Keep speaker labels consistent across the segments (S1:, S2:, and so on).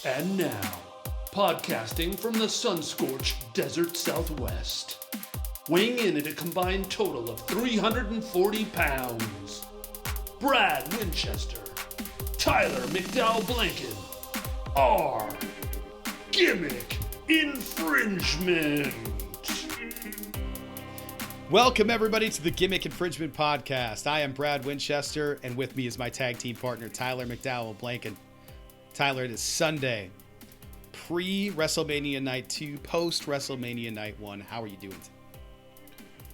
S1: And now, podcasting from the sun-scorched desert Southwest, weighing in at a combined total of 340 pounds, Brad Winchester, Tyler McDowell-Blanken, are Gimmick Infringement.
S2: Welcome, everybody, to the Gimmick Infringement Podcast. I am Brad Winchester, and with me is my tag team partner, Tyler McDowell-Blanken. Tyler, it is Sunday, pre-WrestleMania Night 2, post-WrestleMania Night 1. How are you doing?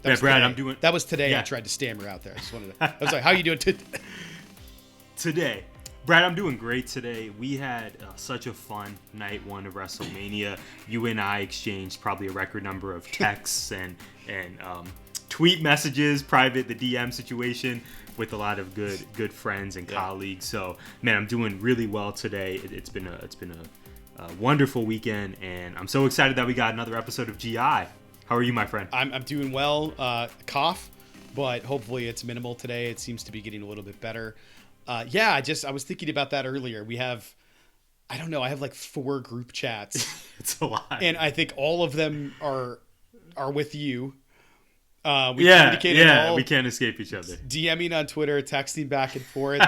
S3: Brad,
S2: today.
S3: I'm doing...
S2: That was today.
S3: Yeah.
S2: I tried to stammer out there. I was like, how are you doing
S3: today? Brad, I'm doing great today. We had such a fun night one of WrestleMania. You and I exchanged probably a record number of texts and tweet messages, the DM situation, with a lot of good friends and colleagues. So, man, I'm doing really well today. It's been a wonderful weekend, and I'm so excited that we got another episode of GI. How are you, my friend?
S2: I'm doing well. Cough, but hopefully it's minimal today. It seems to be getting a little bit better. I was thinking about that earlier. We have, I have like 4 group chats.
S3: It's a lot.
S2: And I think all of them are with you. We can't escape each other. DMing on Twitter, texting back and forth,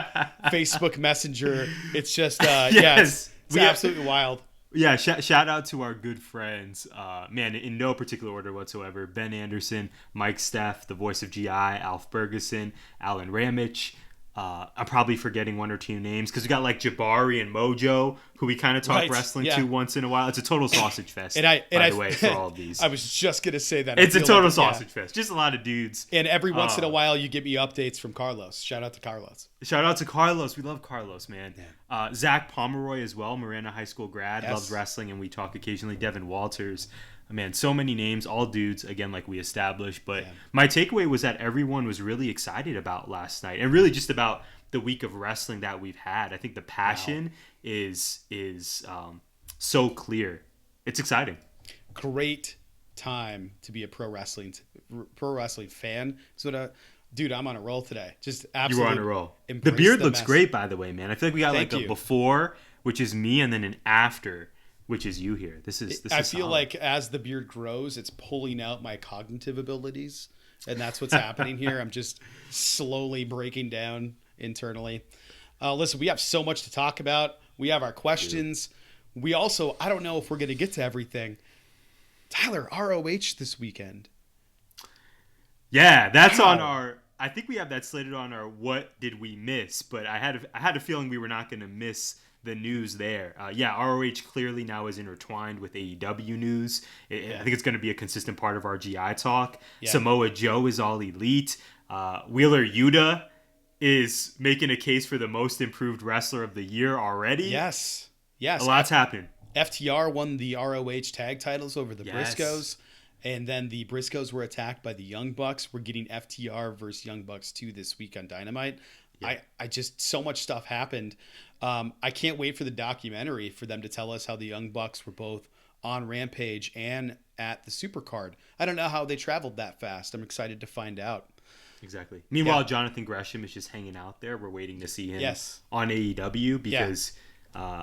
S2: Facebook Messenger. It's just, it's absolutely wild.
S3: Yeah, shout out to our good friends, in no particular order whatsoever. Ben Anderson, Mike Steff, the voice of GI, Alf Bergeson, Alan Ramich. I'm probably forgetting 1 or 2 names because we got like Jabari and Mojo, who we kind of talk wrestling to once in a while. It's a total sausage fest, by the way, for all of these.
S2: I was just going to say that.
S3: It's a total sausage fest. Just a lot of dudes.
S2: And every once in a while, you give me updates from Carlos. Shout out to Carlos.
S3: Shout out to Carlos. We love Carlos, man. Yeah. Zach Pomeroy as well, Marana High School grad, loves wrestling, and we talk occasionally. Devin Walters. Man, so many names, all dudes, again, like we established. But my takeaway was that everyone was really excited about last night and really just about the week of wrestling that we've had. I think the passion is so clear. It's exciting.
S2: Great time to be a pro wrestling fan. So, dude, I'm on a roll today. Just absolutely.
S3: You were on a roll. The beard looks great, by the way, man. I feel like we got a before, which is me, and then an after, which is you here. I feel
S2: solid. Like as the beard grows, it's pulling out my cognitive abilities, and that's what's happening here. I'm just slowly breaking down internally. Listen, we have so much to talk about. We have our questions. We also, I don't know if we're going to get to everything. Tyler, ROH this weekend.
S3: Yeah, that's on our... I think we have that slated on our what did we miss, but I had a feeling we were not going to miss the news there. ROH clearly now is intertwined with AEW news. I think it's going to be a consistent part of our GI talk. Yeah. Samoa Joe is all elite. Wheeler Yuta is making a case for the most improved wrestler of the year already.
S2: Yes.
S3: A lot's happened.
S2: FTR won the ROH tag titles over the Briscoes. And then the Briscoes were attacked by the Young Bucks. We're getting FTR versus Young Bucks 2 this week on Dynamite. Yeah. I just, so much stuff happened. I can't wait for the documentary for them to tell us how the Young Bucks were both on Rampage and at the Supercard. I don't know how they traveled that fast. I'm excited to find out.
S3: Exactly. Meanwhile, Jonathan Gresham is just hanging out there. We're waiting to see him on AEW because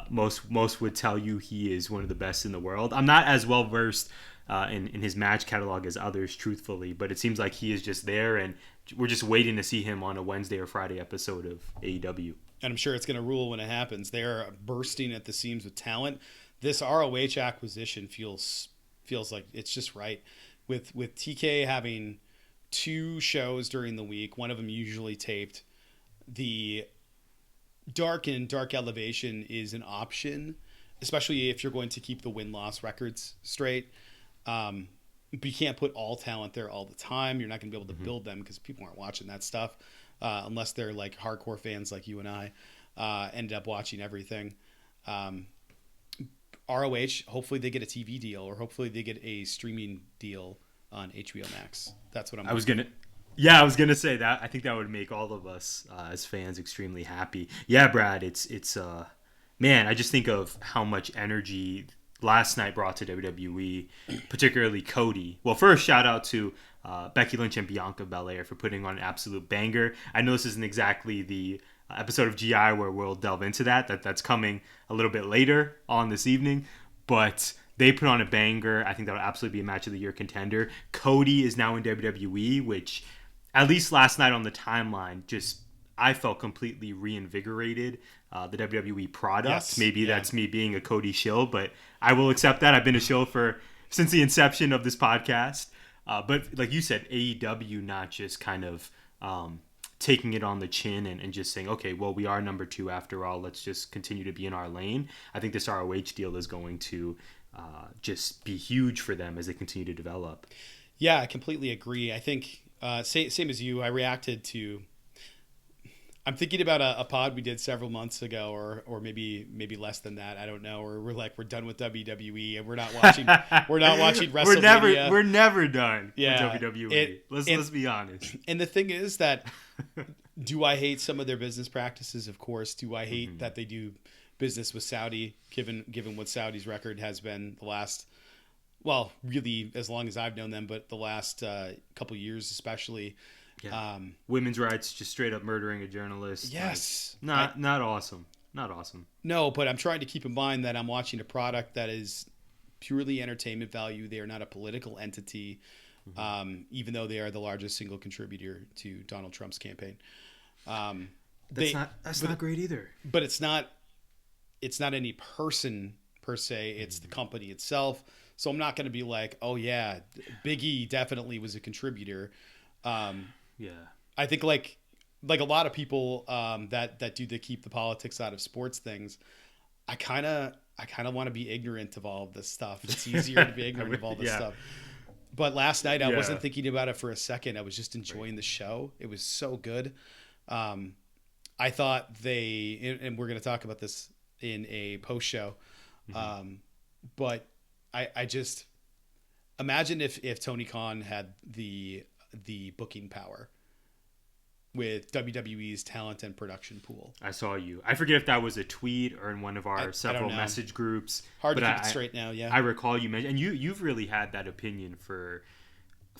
S3: most would tell you he is one of the best in the world. I'm not as well versed in his match catalog as others, truthfully, but it seems like he is just there, and we're just waiting to see him on a Wednesday or Friday episode of AEW.
S2: And I'm sure it's going to rule when it happens. They're bursting at the seams with talent. This ROH acquisition feels like it's just right. With TK having 2 shows during the week, one of them usually taped. The Dark and Dark Elevation is an option, especially if you're going to keep the win-loss records straight. But you can't put all talent there all the time. You're not going to be able to build them because people aren't watching that stuff unless they're like hardcore fans like you and I end up watching everything. ROH, hopefully they get a TV deal or hopefully they get a streaming deal on HBO Max. That's what I was
S3: gonna say that. I think that would make all of us as fans extremely happy. Yeah, Brad, it's man, I just think of how much energy last night brought to WWE, particularly Cody. Well, first, shout out to Becky Lynch and Bianca Belair for putting on an absolute banger. I know this isn't exactly the episode of GI where we'll delve into that's coming a little bit later on this evening. But they put on a banger. I think that'll absolutely be a match of the year contender. Cody is now in WWE, which at least last night on the timeline, just I felt completely reinvigorated the WWE product.
S2: Yes.
S3: Maybe that's me being a Cody shill, but I will accept that. I've been a shill since the inception of this podcast. But like you said, AEW not just kind of taking it on the chin and just saying, okay, well, we are number 2 after all. Let's just continue to be in our lane. I think this ROH deal is going to just be huge for them as they continue to develop.
S2: Yeah, I completely agree. I think same as you, I reacted to. I'm thinking about a pod we did several months ago, or maybe less than that. I don't know. Or we're done with WWE and we're not watching WrestleMania.
S3: We're never done with
S2: Yeah.
S3: WWE. Let's be honest.
S2: And the thing is that, do I hate some of their business practices? Of course. Do I hate that they do business with Saudi, given what Saudi's record has been the last, well, really as long as I've known them, but the last couple years especially.
S3: Yeah. Women's rights, just straight up murdering a journalist.
S2: Yes.
S3: Like, not awesome. Not awesome.
S2: No, but I'm trying to keep in mind that I'm watching a product that is purely entertainment value. They are not a political entity, even though they are the largest single contributor to Donald Trump's campaign.
S3: That's not great either.
S2: But it's not any person per se. It's the company itself. So I'm not going to be like, oh yeah, Big E definitely was a contributor.
S3: Yeah,
S2: I think like a lot of people that do the keep the politics out of sports things. I kind of want to be ignorant of all of this stuff. It's easier to be ignorant of all this stuff. But last night I wasn't thinking about it for a second. I was just enjoying the show. It was so good. I thought and we're going to talk about this in a post show. But I just imagine if Tony Khan had the booking power with WWE's talent and production pool.
S3: I saw you. I forget if that was a tweet or in one of our several message groups.
S2: Hard to keep it straight now, yeah.
S3: I recall you mentioned, and you've really had that opinion for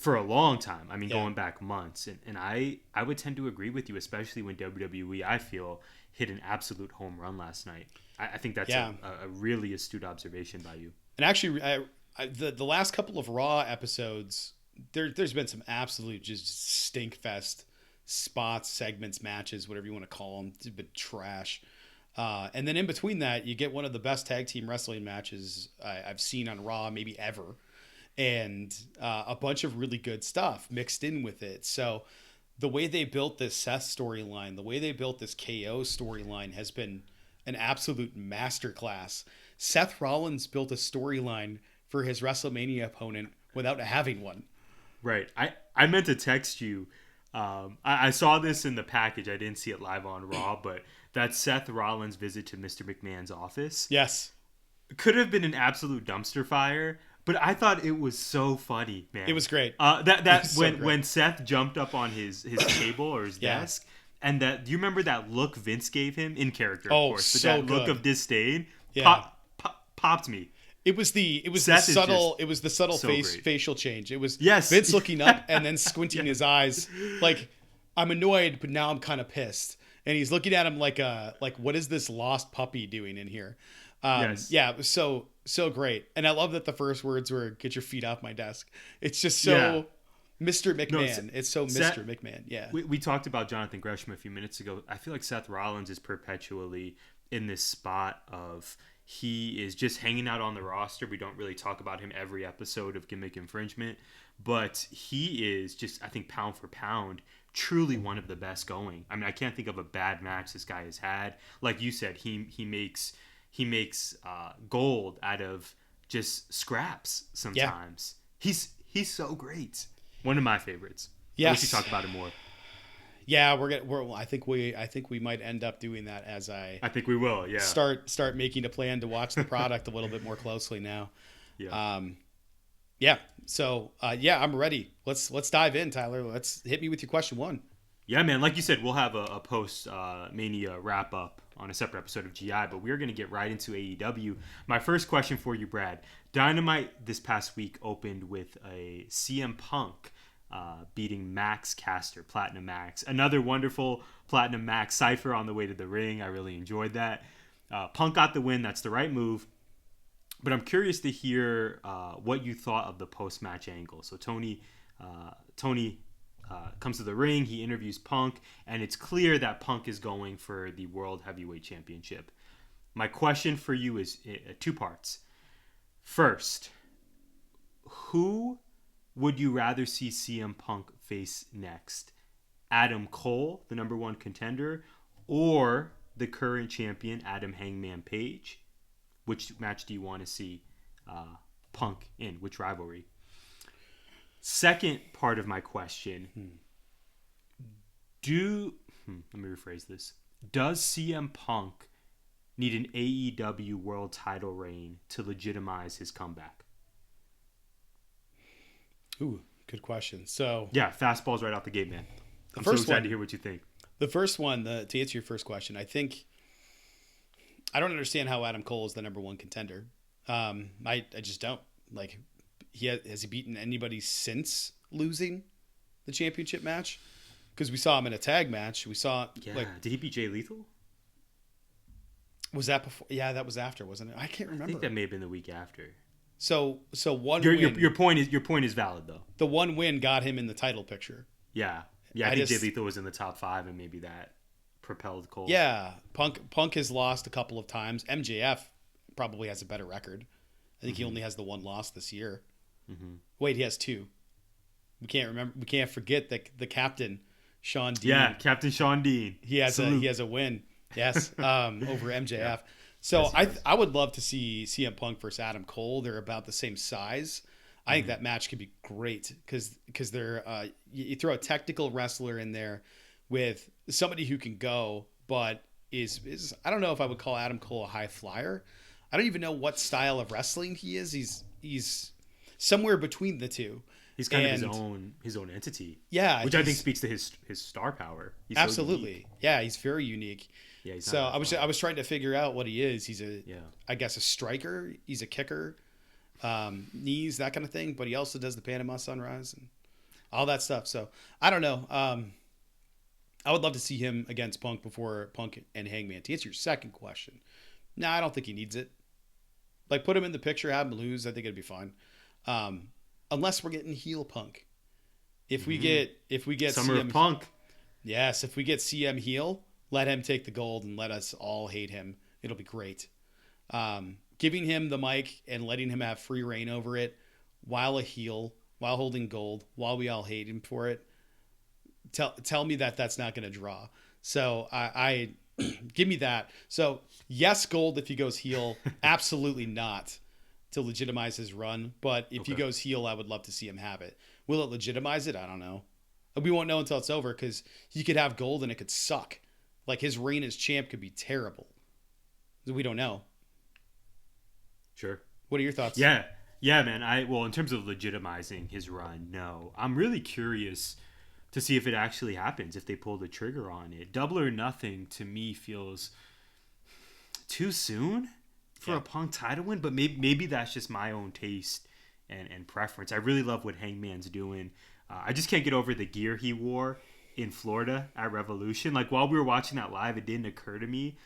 S3: a long time. I mean, going back months. And I would tend to agree with you, especially when WWE, I feel, hit an absolute home run last night. I think that's a really astute observation by you.
S2: And actually, the last couple of Raw episodes, there's been some absolute just stink fest spots, segments, matches, whatever you want to call them. It's been trash. And then in between that, you get one of the best tag team wrestling matches I've seen on Raw, maybe ever. And a bunch of really good stuff mixed in with it. So the way they built this Seth storyline, the way they built this KO storyline has been an absolute masterclass. Seth Rollins built a storyline for his WrestleMania opponent without having one.
S3: Right. I meant to text you. I saw this in the package. I didn't see it live on Raw, but that Seth Rollins visit to Mr. McMahon's office.
S2: Yes.
S3: Could have been an absolute dumpster fire, but I thought it was so funny, man.
S2: It was great.
S3: When Seth jumped up on his table or his desk, and do you remember that look Vince gave him in character, of course, but that look of disdain popped me. It was the subtle
S2: facial change. It was
S3: Yes.
S2: Vince looking up and then squinting his eyes like, I'm annoyed, but now I'm kind of pissed. And he's looking at him like what is this lost puppy doing in here?
S3: Yes.
S2: Yeah, it was so great. And I love that the first words were, get your feet off my desk. It's just so Mr. McMahon.
S3: No,
S2: it's so Mr. McMahon. Yeah.
S3: We talked about Jonathan Gresham a few minutes ago. I feel like Seth Rollins is perpetually in this spot of he is just hanging out on the roster. We don't really talk about him every episode of Gimmick Infringement, but he is just, I think, pound for pound, truly one of the best going. I mean, I can't think of a bad match this guy has had. Like you said, he makes gold out of just scraps sometimes. Yeah. He's so great. One of my favorites.
S2: Yes.
S3: We should talk about it more.
S2: Yeah, I think we might end up doing that as I
S3: think we will. Yeah.
S2: Start making a plan to watch the product a little bit more closely now.
S3: Yeah.
S2: Yeah. So I'm ready. Let's dive in, Tyler. Let's hit me with your question one.
S3: Yeah, man. Like you said, we'll have a post Mania wrap up on a separate episode of GI, but we're going to get right into AEW. My first question for you, Brad. Dynamite this past week opened with a CM Punk beating Max Caster, Platinum Max. Another wonderful Platinum Max cipher on the way to the ring. I really enjoyed that. Punk got the win. That's the right move. But I'm curious to hear what you thought of the post-match angle. So Tony comes to the ring. He interviews Punk, and it's clear that Punk is going for the World Heavyweight Championship. My question for you is two parts. First, who would you rather see CM Punk face next? Adam Cole, the number one contender, or the current champion, Adam Hangman Page? Which match do you want to see Punk in? Which rivalry? Second part of my question. Let me rephrase this. Does CM Punk need an AEW world title reign to legitimize his comeback?
S2: Ooh, good question. So
S3: yeah, fastballs right out the gate, man. I'm so excited to hear what you think.
S2: The first one, to answer your first question, I don't understand how Adam Cole is the number one contender. I just don't. Like, has he beaten anybody since losing the championship match? Because we saw him in a tag match. We saw
S3: did he beat Jay Lethal?
S2: Was that before? Yeah, that was after, wasn't it? I can't remember.
S3: I think that may have been the week after.
S2: So win.
S3: Your point is valid though.
S2: The one win got him in the title picture.
S3: Yeah. I think Jay Lethal was in the top 5, and maybe that propelled Cole.
S2: Yeah, Punk has lost a couple of times. MJF probably has a better record. I think he only has the one loss this year. Mm-hmm. Wait, he has 2. We can't forget that the captain, Sean Dean.
S3: Yeah, Captain Sean Dean.
S2: He has a win. Yes, over MJF. Yeah. So yes, I would love to see CM Punk versus Adam Cole. They're about the same size. I think that match could be great because they're you throw a technical wrestler in there with somebody who can go, but is I don't know if I would call Adam Cole a high flyer. I don't even know what style of wrestling he is. He's somewhere between the two.
S3: He's kind of his own entity.
S2: Yeah,
S3: which I think speaks to his star power. He's
S2: absolutely.
S3: So
S2: yeah, he's very unique.
S3: Yeah, he's
S2: so I was trying to figure out what he is. He's I guess a striker. He's a kicker, knees, that kind of thing. But he also does the Panama Sunrise and all that stuff. So I don't know. I would love to see him against Punk before Punk and Hangman. To answer your second question, no, I don't think he needs it. Like, put him in the picture, have him lose. I think it'd be fine. Unless we're getting heel Punk. If we get
S3: Summer
S2: CM,
S3: of Punk.
S2: Yes, if we get CM heel, let him take the gold and let us all hate him. It'll be great. Giving him the mic and letting him have free reign over it while a heel, while holding gold, while we all hate him for it. Tell me that's not going to draw. So I give me that. So yes, gold if he goes heel. Absolutely not to legitimize his run. But if he goes heel, I would love to see him have it. Will it legitimize it? I don't know. We won't know until it's over because he could have gold and it could suck. Like, his reign as champ could be terrible. We don't know.
S3: Sure.
S2: What are your thoughts?
S3: Yeah, man. In terms of legitimizing his run, no. I'm really curious to see if it actually happens, if they pull the trigger on it. Double or Nothing, to me, feels too soon for a Punk title win, but maybe that's just my own taste and preference. I really love what Hangman's doing. I just can't get over the gear he wore in Florida at Revolution. Like, while we were watching that live, it didn't occur to me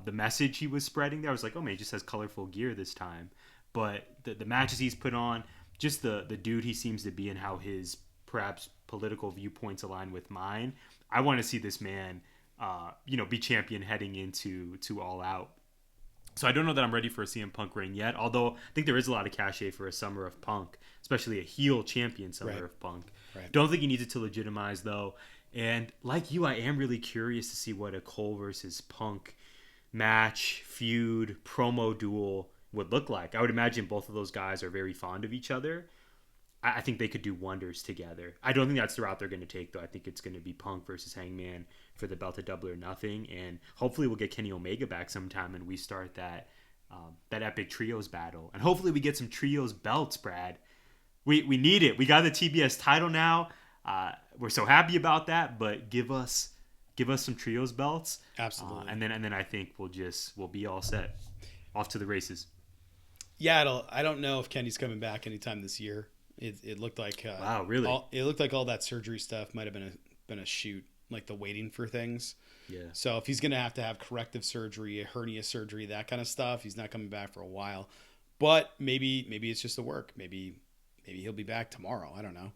S3: the message he was spreading there. I was like, oh man, he just has colorful gear this time. But the matches he's put on, just the dude he seems to be and how his perhaps political viewpoints align with mine. I want to see this man, be champion heading into All Out. So I don't know that I'm ready for a CM Punk reign yet, although I think there is a lot of cachet for a Summer of Punk, especially a heel champion Summer of Punk. Right. Don't think he needs it to legitimize, though. And like you, I am really curious to see what a Cole versus Punk match, feud, promo duel would look like. I would imagine both of those guys are very fond of each other. I think they could do wonders together. I don't think that's the route they're going to take, though. I think it's going to be Punk versus Hangman for the belt of Double or Nothing, and hopefully we'll get Kenny Omega back sometime and we start that epic trios battle. And hopefully we get some trios belts, Brad. We need it. We got the TBS title now. We're so happy about that, but give us some trios belts.
S2: Absolutely.
S3: And then I think we'll be all set. Off to the races.
S2: Yeah, I don't know if Kenny's coming back anytime this year. It looked like
S3: wow, really?
S2: It looked like all that surgery stuff might have been a shoot, like the waiting for things.
S3: Yeah.
S2: So if he's gonna have to have corrective surgery, a hernia surgery, that kind of stuff, he's not coming back for a while. But maybe it's just the work. Maybe he'll be back tomorrow. I don't know.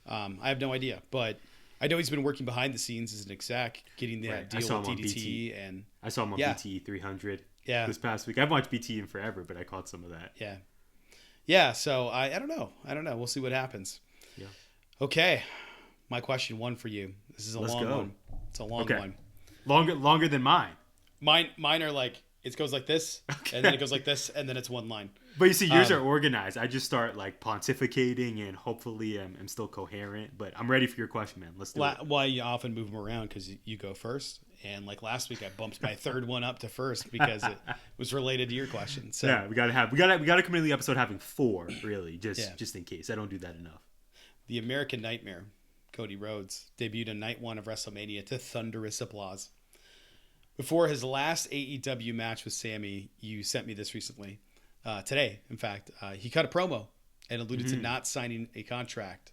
S2: I have no idea, but I know he's been working behind the scenes as an exec, getting that deal with DDT, and
S3: I saw him on BTE 300 this past week. I've watched BTE in forever, but I caught some of that.
S2: Yeah. So I don't know. We'll see what happens.
S3: Yeah.
S2: Okay. My question one for you. This is a long one. It's a long one.
S3: Longer than mine.
S2: Mine are like, it goes like this, and then it goes like this, and then it's one line.
S3: But you see, yours are organized. I just start like pontificating, and hopefully I'm still coherent. But I'm ready for your question, man. Let's do it.
S2: Why you often move them around, because you go first. And like last week, I bumped my third one up to first because it was related to your question. So
S3: yeah, we gotta come into the episode having 4, really, just in case. I don't do that enough.
S2: The American Nightmare, Cody Rhodes, debuted on night 1 of WrestleMania to thunderous applause. Before his last AEW match with Sammy, you sent me this recently. Today, in fact, he cut a promo and alluded to not signing a contract.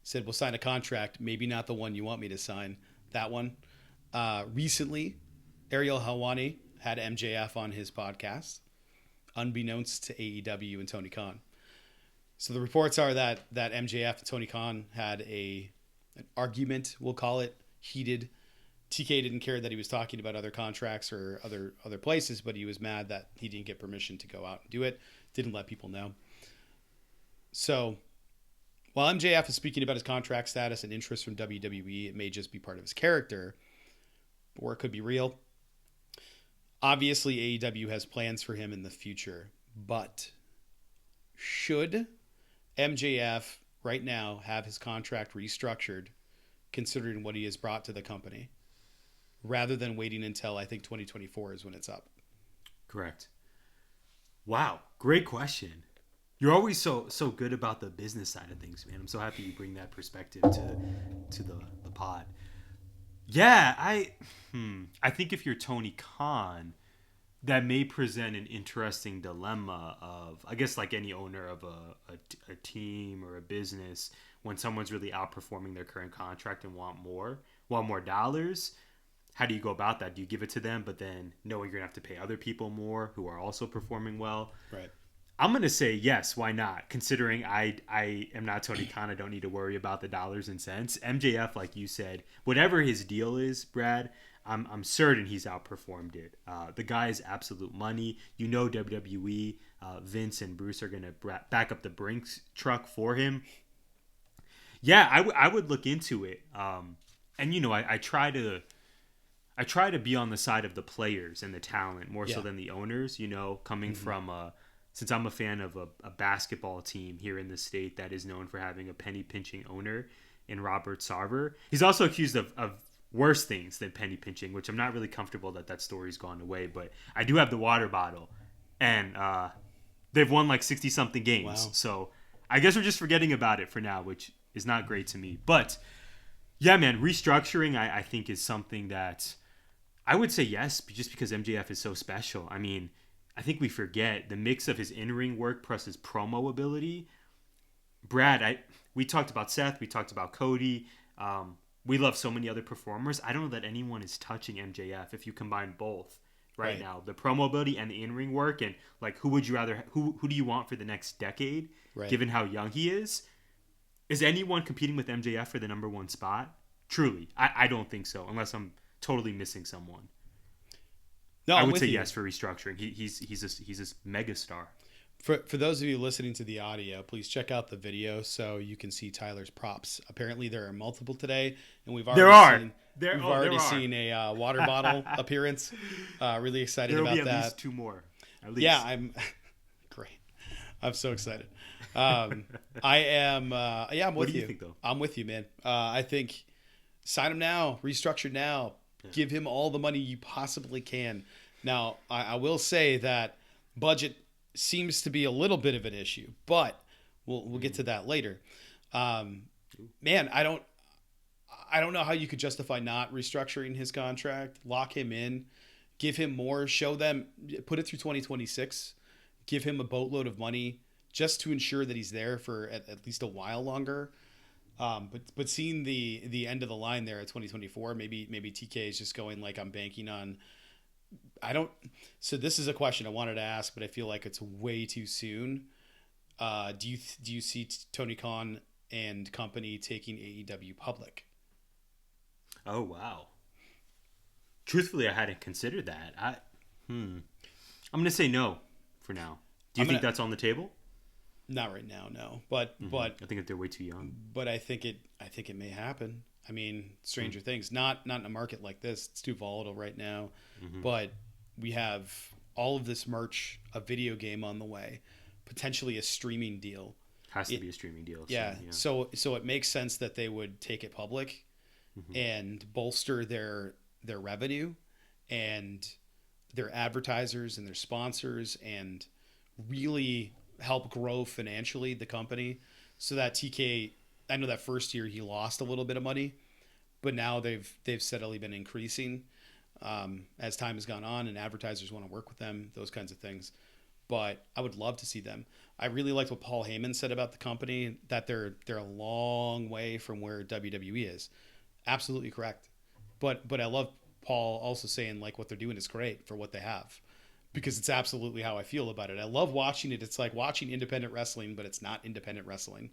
S2: Said, we'll sign a contract, maybe not the one you want me to sign. That one. Recently, Ariel Helwani had MJF on his podcast, unbeknownst to AEW and Tony Khan. So the reports are that MJF and Tony Khan had an argument, we'll call it, heated. TK didn't care that he was talking about other contracts or other places, but he was mad that he didn't get permission to go out and do it. Didn't let people know. So while MJF is speaking about his contract status and interest from WWE, it may just be part of his character, or it could be real. Obviously, AEW has plans for him in the future, but should MJF right now have his contract restructured, considering what he has brought to the company, rather than waiting until I think 2024 is when it's up?
S3: Correct. Wow, great question. You're always so good about the business side of things, man. I'm so happy you bring that perspective to the pod. Yeah, I think if you're Tony Khan, that may present an interesting dilemma of, I guess, like any owner of a team or a business, when someone's really outperforming their current contract and want more dollars. How do you go about that? Do you give it to them, but then knowing you're gonna have to pay other people more who are also performing well?
S2: Right.
S3: I'm gonna say yes. Why not? Considering I am not Tony Khan, I don't need to worry about the dollars and cents. MJF, like you said, whatever his deal is, Brad, I'm certain he's outperformed it. The guy is absolute money. You know, WWE, Vince and Bruce are gonna back up the Brinks truck for him. Yeah, I would look into it. And you know, I try to be on the side of the players and the talent more so than the owners. You know, coming from since I'm a fan of a basketball team here in the state that is known for having a penny pinching owner in Robert Sarver. He's also accused of worse things than penny pinching, which I'm not really comfortable that story's gone away. But I do have the water bottle, and they've won like 60 something games.
S2: Wow.
S3: So I guess we're just forgetting about it for now, which is not great to me. But yeah, man, restructuring I think is something that I would say yes, just because MJF is so special. I mean, I think we forget the mix of his in-ring work plus his promo ability. Brad, we talked about Seth, we talked about Cody. We love so many other performers. I don't know that anyone is touching MJF if you combine both right now, the promo ability and the in-ring work. And like, who would you rather? Who do you want for the next decade? Right. Given how young he is anyone competing with MJF for the number 1 spot? Truly, I don't think so, unless I'm totally missing someone. No, I would say yes for restructuring. He's a megastar.
S2: For those of you listening to the audio, please check out the video so you can see Tyler's props. Apparently, there are multiple today, and we've already seen a water bottle appearance. Really excited about that.
S3: There'll be at least 2 more. At least.
S2: Yeah, I'm great. I'm so excited. I am. I'm with you.
S3: What do you think, though?
S2: I'm with you, man. I think sign him now, restructure now. Give him all the money you possibly can. Now, I will say that budget seems to be a little bit of an issue, but we'll get to that later. Man, I don't know how you could justify not restructuring his contract. Lock him in, give him more, show them, put it through 2026, give him a boatload of money just to ensure that he's there for at least a while longer. But seeing the end of the line there at 2024, maybe TK is just going like, I'm banking on. So this is a question I wanted to ask, but I feel like it's way too soon. Do you see Tony Khan and company taking AEW public?
S3: Oh wow. Truthfully, I hadn't considered that. I'm gonna say no for now. Do you think that's on the table?
S2: Not right now, no. But
S3: I think that they're way too young.
S2: But I think it may happen. I mean, stranger things. Not in a market like this. It's too volatile right now. But we have all of this merch, a video game on the way, potentially a streaming deal.
S3: Has to be a streaming deal.
S2: Yeah. So it makes sense that they would take it public and bolster their revenue and their advertisers and their sponsors and really help grow financially the company, so that TK, I know that first year he lost a little bit of money, but now they've steadily been increasing as time has gone on, and advertisers want to work with them, those kinds of things. But I would love to see them. I really liked what Paul Heyman said about the company, that they're a long way from where WWE is. Absolutely correct. But I love Paul also saying like what they're doing is great for what they have, because it's absolutely how I feel about it. I love watching it. It's like watching independent wrestling, but it's not independent wrestling.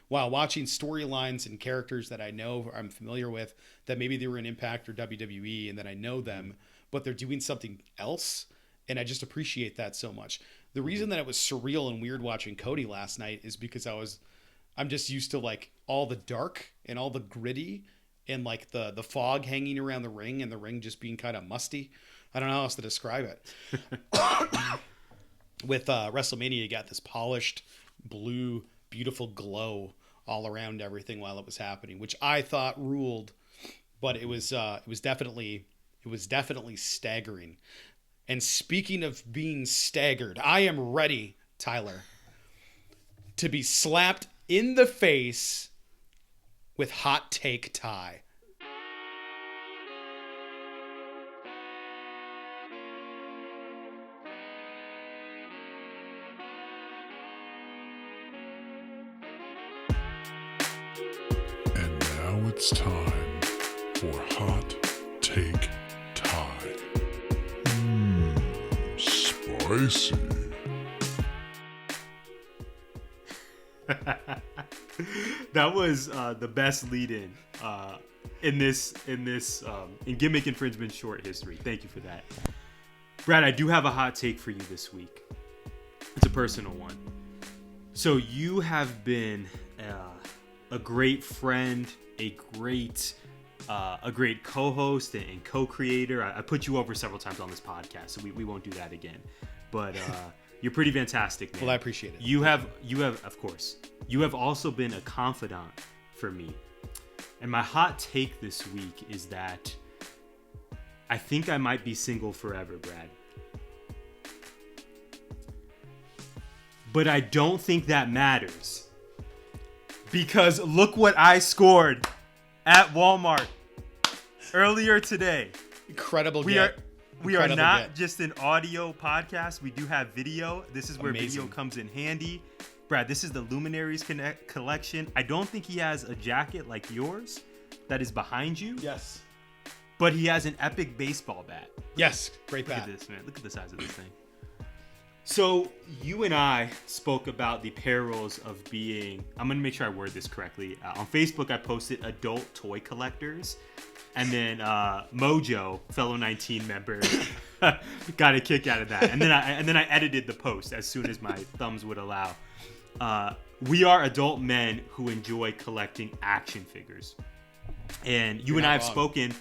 S2: While watching storylines and characters that I know, I'm familiar with, that maybe they were in Impact or WWE and that I know them, but they're doing something else. And I just appreciate that so much. The reason that it was surreal and weird watching Cody last night is because I'm just used to like all the dark and all the gritty and like the fog hanging around the ring and the ring just being kind of musty. I don't know how else to describe it. With WrestleMania, you got this polished blue, beautiful glow all around everything while it was happening, which I thought ruled. But it was definitely staggering. And speaking of being staggered, I am ready, Tyler, to be slapped in the face with Hot Take Ty.
S4: And now it's time for Hot Take Ty. Spicy.
S3: That was the best lead-in in Gimmick Infringement short history. Thank you for that, Brad. I do have a hot take for you this week. It's a personal one. So you have been a great friend, a great co-host and co-creator. I put you over several times on this podcast, so we won't do that again. But you're pretty fantastic, man.
S2: Well, I appreciate it.
S3: You have, of course, you have also been a confidant for me. And my hot take this week is that I think I might be single forever, Brad. But I don't think that matters. Because look what I scored at Walmart earlier today.
S2: Incredible.
S3: We are not just an audio podcast. We do have video. This is where video comes in handy. Brad, this is the Luminaries collection. I don't think he has a jacket like yours that is behind you.
S2: Yes.
S3: But he has an epic baseball bat.
S2: Yes. Great bat.
S3: Look at this, man. Look at the size of this thing. So you and I spoke about the perils of being, I'm going to make sure I word this correctly. On Facebook, I posted adult toy collectors. And then Mojo, fellow 19 member, got a kick out of that. And then I edited the post as soon as my thumbs would allow. We are adult men who enjoy collecting action figures. And you and I have spoken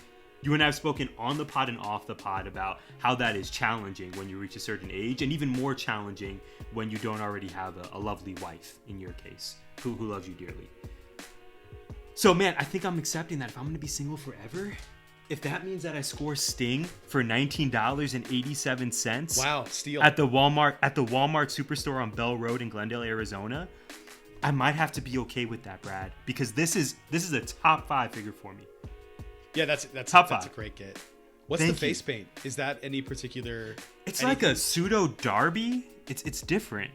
S3: on the pod and off the pod about how that is challenging when you reach a certain age, and even more challenging when you don't already have a lovely wife, in your case, who loves you dearly. So, man, I think I'm accepting that if I'm going to be single forever, if that means that I score Sting for $19.87,
S2: wow, steal,
S3: at the Walmart Superstore on Bell Road in Glendale, Arizona, I might have to be okay with that, Brad, because this is a top 5 figure for me.
S2: Yeah, that's
S3: top 5.
S2: That's a great get. What's the face paint? Is that any particular?
S3: It's like a pseudo Darby. It's different.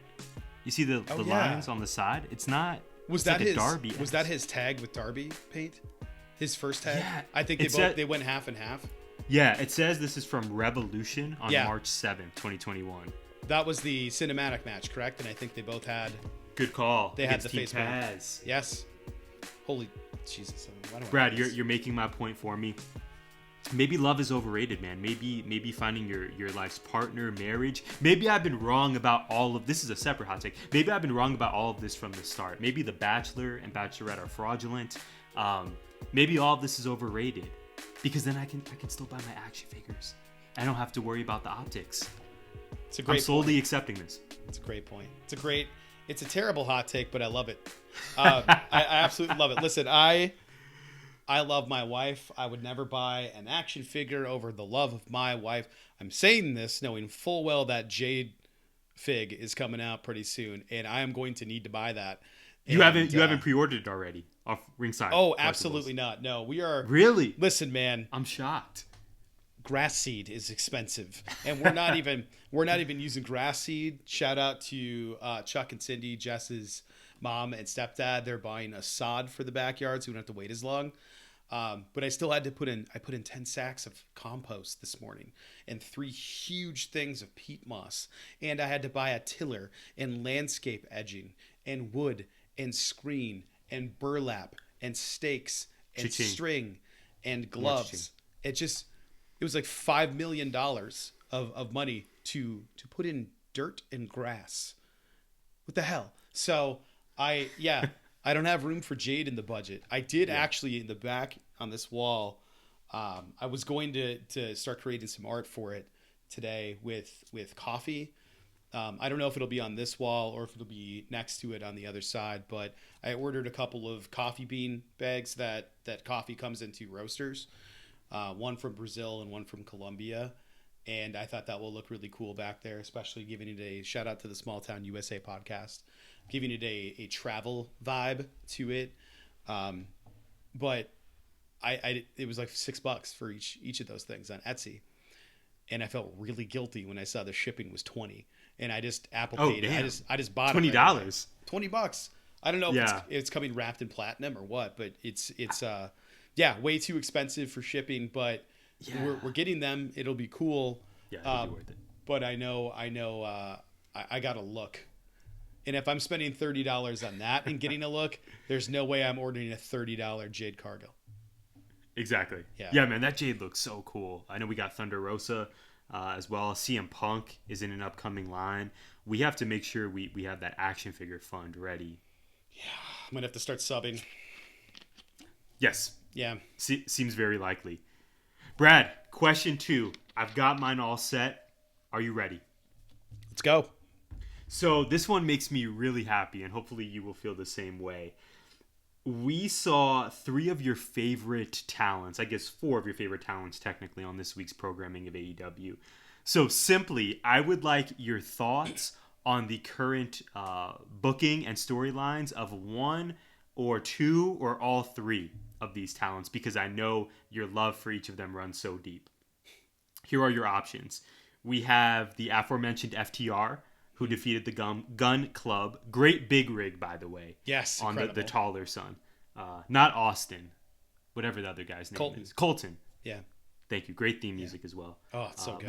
S3: You see the
S2: Oh, yeah.
S3: lines on the side? It's not.
S2: Was
S3: it's
S2: that
S3: like a
S2: his?
S3: Darby
S2: Was that his tag with Darby paint? His first tag.
S3: Yeah,
S2: I think they went half and half.
S3: Yeah, it says this is from Revolution on
S2: Yeah.
S3: March 7th, 2021.
S2: That was the cinematic match, correct? And I think they both had.
S3: Good call.
S2: They had
S3: Against
S2: the face
S3: Team
S2: paint.
S3: Taz.
S2: Yes. Holy Jesus! Why do I
S3: Brad,
S2: know this?
S3: you're making my point for me. Maybe love is overrated, man. Maybe finding your life's partner, marriage. Maybe I've been wrong about all of this. Is a separate hot take. Maybe I've been wrong about all of this from the start. Maybe The Bachelor and Bachelorette are fraudulent. Maybe all of this is overrated, because then I can still buy my action figures. I don't have to worry about the optics.
S2: It's a great
S3: I'm slowly
S2: point.
S3: accepting this.
S2: It's a great point. It's a terrible hot take, but I love it. I absolutely love it. Listen, I love my wife. I would never buy an action figure over the love of my wife. I'm saying this knowing full well that Jade fig is coming out pretty soon, and I am going to need to buy that.
S3: You
S2: And,
S3: haven't pre-ordered it already off Ringside.
S2: Oh,
S3: Collectibles.
S2: absolutely not. No, we are.
S3: Really?
S2: Listen, man.
S3: I'm shocked.
S2: Grass seed is expensive, and we're not even using grass seed. Shout out to Chuck and Cindy, Jess's mom and stepdad. They're buying a sod for the backyard, so we don't have to wait as long. But I still had to put in 10 sacks of compost this morning and 3 huge things of peat moss, and I had to buy a tiller and landscape edging and wood and screen and burlap and stakes and
S3: Cha-ching.
S2: string and
S3: cha-ching.
S2: gloves. It was like $5 million of money to put in dirt and grass. What the hell? So I don't have room for Jade in the budget. I did actually in the back on this wall. I was going to start creating some art for it today with coffee. I don't know if it'll be on this wall or if it'll be next to it on the other side, but I ordered a couple of coffee bean bags that coffee comes into roasters. One from Brazil and one from Colombia. And I thought that will look really cool back there, especially giving it a shout out to the Small Town USA podcast, giving it a travel vibe to it. But it was like $6 for each of those things on Etsy. And I felt really guilty when I saw the shipping was $20, and I just Apple paid it.
S3: damn.
S2: I just bought it.
S3: $20.
S2: $20. I don't know if it's coming wrapped in platinum or what, but it's way too expensive for shipping. But we're getting them. It'll be cool.
S3: Yeah, it'll be worth it.
S2: But I know. I gotta look. And if I'm spending $30 on that and getting a look, there's no way I'm ordering a $30 Jade Cargill.
S3: Exactly.
S2: Yeah,
S3: man, that Jade looks so cool. I know we got Thunder Rosa as well. CM Punk is in an upcoming line. We have to make sure we have that action figure fund ready.
S2: Yeah, I'm gonna have to start subbing.
S3: Yes.
S2: Yeah.
S3: Seems very likely. Brad, question 2. I've got mine all set. Are you ready?
S2: Let's go.
S3: So this one makes me really happy, and hopefully you will feel the same way. We saw 3 of your favorite talents, I guess 4 of your favorite talents technically, on this week's programming of AEW. So simply, I would like your thoughts on the current booking and storylines of 1 or 2 or all 3 of these talents, because I know your love for each of them runs so deep. Here are your options. We have the aforementioned FTR, who defeated the Gun Club. Great big rig, by the way.
S2: Yes,
S3: on the
S2: incredible.
S3: taller son. Not Austin. Whatever the other guy's name is. Colton.
S2: Yeah.
S3: Thank you. Great theme music as well.
S2: Oh, it's so good.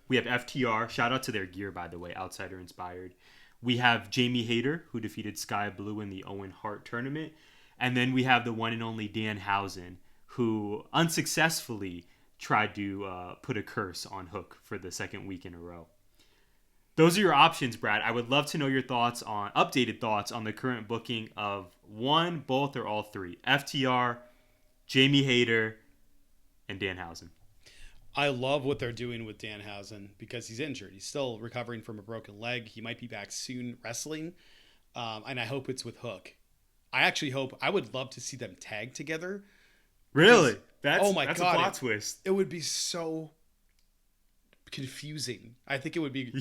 S3: We have FTR. Shout out to their gear, by the way. Outsider inspired. We have Jamie Hayter, who defeated Sky Blue in the Owen Hart tournament. And then we have the one and only Danhausen, who unsuccessfully tried to put a curse on Hook for the second week in a row. Those are your options, Brad. I would love to know your updated thoughts on the current booking of 1, both, or all 3. FTR, Jamie Hayter, and Danhausen.
S2: I love what they're doing with Danhausen because he's injured. He's still recovering from a broken leg. He might be back soon wrestling. And I hope it's with Hook. I would love to see them tag together.
S3: Really? That's
S2: a
S3: plot twist.
S2: It would be so confusing. I think it would be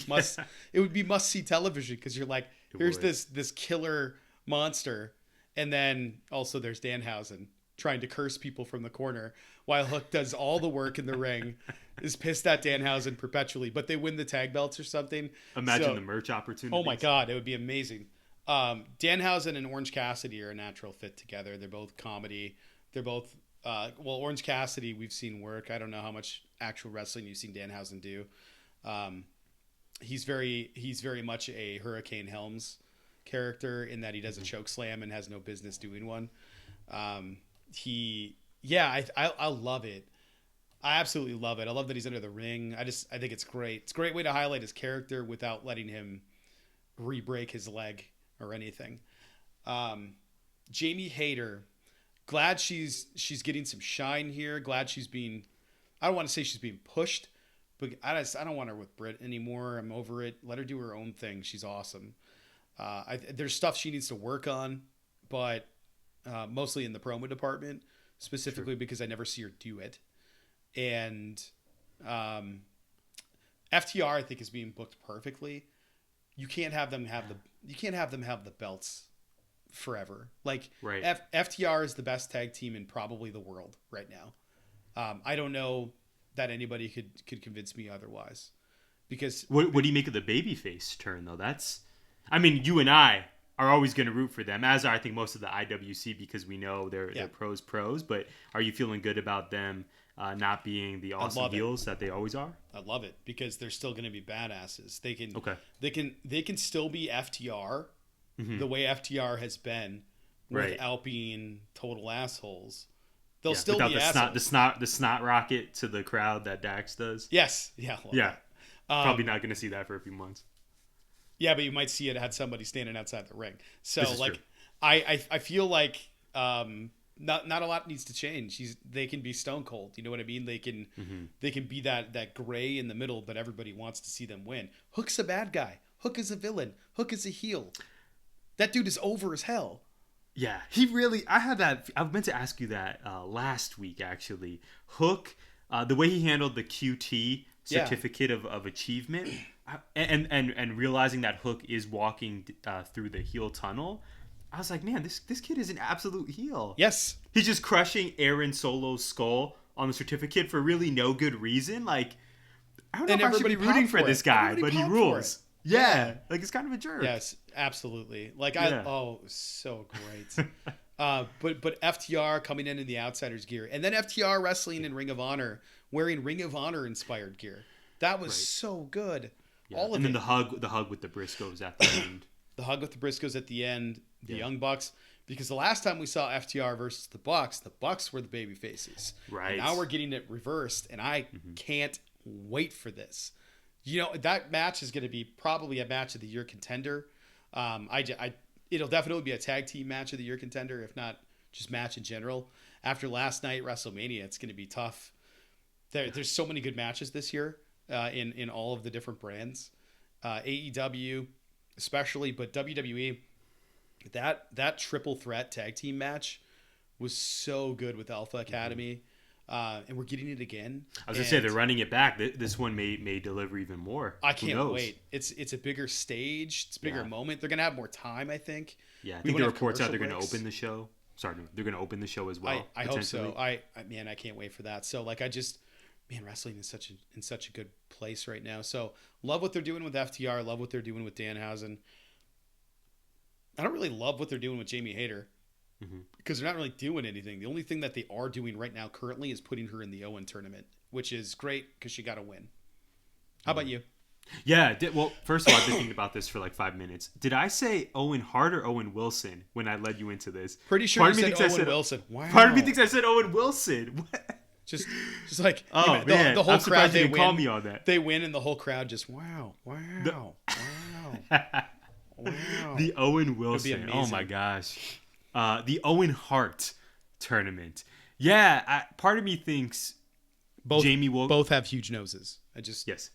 S2: must-see television because you're like, here's this killer monster, and then also there's Danhausen trying to curse people from the corner while Hook does all the work in the ring. is pissed at Danhausen perpetually, but they win the tag belts or something.
S3: Imagine the merch opportunity.
S2: Oh my God, it would be amazing. Danhausen and Orange Cassidy are a natural fit together. They're both comedy. They're both Orange Cassidy we've seen work. I don't know how much actual wrestling you've seen Danhausen do. He's very much a Hurricane Helms character in that he does a choke slam and has no business doing one. I love it. I absolutely love it. I love that he's under the ring. I think it's great. It's a great way to highlight his character without letting him re-break his leg or anything. Jamie Hayter, glad she's getting some shine here. Glad she's being, I don't want to say she's being pushed, but I don't want her with Britt anymore. I'm over it. Let her do her own thing. She's awesome. There's stuff she needs to work on, but mostly in the promo department, specifically because I never see her do it. And FTR, I think, is being booked perfectly. You can't have them have the belts forever. Like,
S3: right.
S2: FTR is the best tag team in probably the world right now. I don't know that anybody could convince me otherwise. Because
S3: what do you make of the babyface turn though? You and I are always going to root for them, as are I think most of the IWC, because we know they're pros. But are you feeling good about them not being the awesome heels that they always are?
S2: I love it because they're still going to be badasses. They can still be FTR the way FTR has been without being total assholes. They'll still be assholes.
S3: The snot rocket to the crowd that Dax does.
S2: Yes. Yeah.
S3: Probably not going to see that for a few months.
S2: Yeah, but you might see it had somebody standing outside the ring. So like,
S3: true.
S2: I feel like not a lot needs to change. They can be Stone Cold. You know what I mean? They can be that gray in the middle, but everybody wants to see them win. Hook's a bad guy. Hook is a villain. Hook is a heel. That dude is over as hell.
S3: Yeah, he really. I meant to ask you that last week actually. Hook, the way he handled the QT certificate of achievement. And realizing that Hook is walking through the heel tunnel, I was like, man, this kid is an absolute heel.
S2: Yes.
S3: He's just crushing Aaron Solo's skull on the certificate for really no good reason. Like, I don't know if I should be rooting for this guy, but he rules. Yeah. Like, he's kind of a jerk.
S2: Yes, absolutely. Like, so great. But FTR coming in the Outsiders gear. And then FTR wrestling in Ring of Honor, wearing Ring of Honor inspired gear. That was so good.
S3: Yeah.
S2: All of
S3: and then
S2: it.
S3: the hug with the Briscoes at the end.
S2: The hug with the Briscoes at the end, the Young Bucks. Because the last time we saw FTR versus the Bucks were the baby faces.
S3: Right.
S2: And now we're getting it reversed, and I can't wait for this. You know, that match is going to be probably a match of the year contender. It'll definitely be a tag team match of the year contender, if not just match in general. After last night, WrestleMania, it's going to be tough. There's so many good matches this year in all of the different brands. AEW especially, but WWE, that triple threat tag team match was so good with Alpha Academy. And we're getting it again.
S3: I was going to say, they're running it back. This one may deliver even more.
S2: I can't wait. It's a bigger stage. It's a bigger moment. They're going to have more time, I think.
S3: Yeah, I think the reports out they're going to open the show. Sorry, they're going to open the show as well.
S2: I hope so. I can't wait for that. So, like, wrestling is in such a good place right now. So, love what they're doing with FTR. Love what they're doing with Danhausen. I don't really love what they're doing with Jamie Hayter. Because they're not really doing anything. The only thing that they are doing right now currently is putting her in the Owen tournament, which is great because she got to win. How about you?
S3: Yeah. Well, first of all, I've been thinking about this for like 5 minutes. Did I say Owen Hart or Owen Wilson when I led you into this?
S2: Pretty sure you said Owen Wilson. Wow.
S3: Part of me thinks I said Owen Wilson. What?
S2: Just like
S3: man,
S2: the whole
S3: I'm
S2: crowd. They
S3: win. Call me on that.
S2: They win, and the whole crowd just wow.
S3: The Owen Wilson. Oh my gosh. The Owen Hart tournament. Yeah, part of me thinks Jamie will
S2: both have huge noses.
S3: Yes.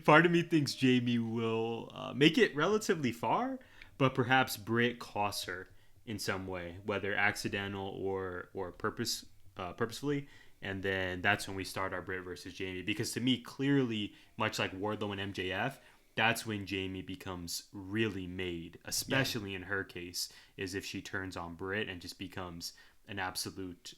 S3: Part of me thinks Jamie will make it relatively far, but perhaps Britt costs her in some way, whether accidental or purposefully. And then that's when we start our Britt versus Jamie. Because to me, clearly, much like Wardlow and MJF, that's when Jamie becomes really made, especially in her case, is if she turns on Britt and just becomes an absolute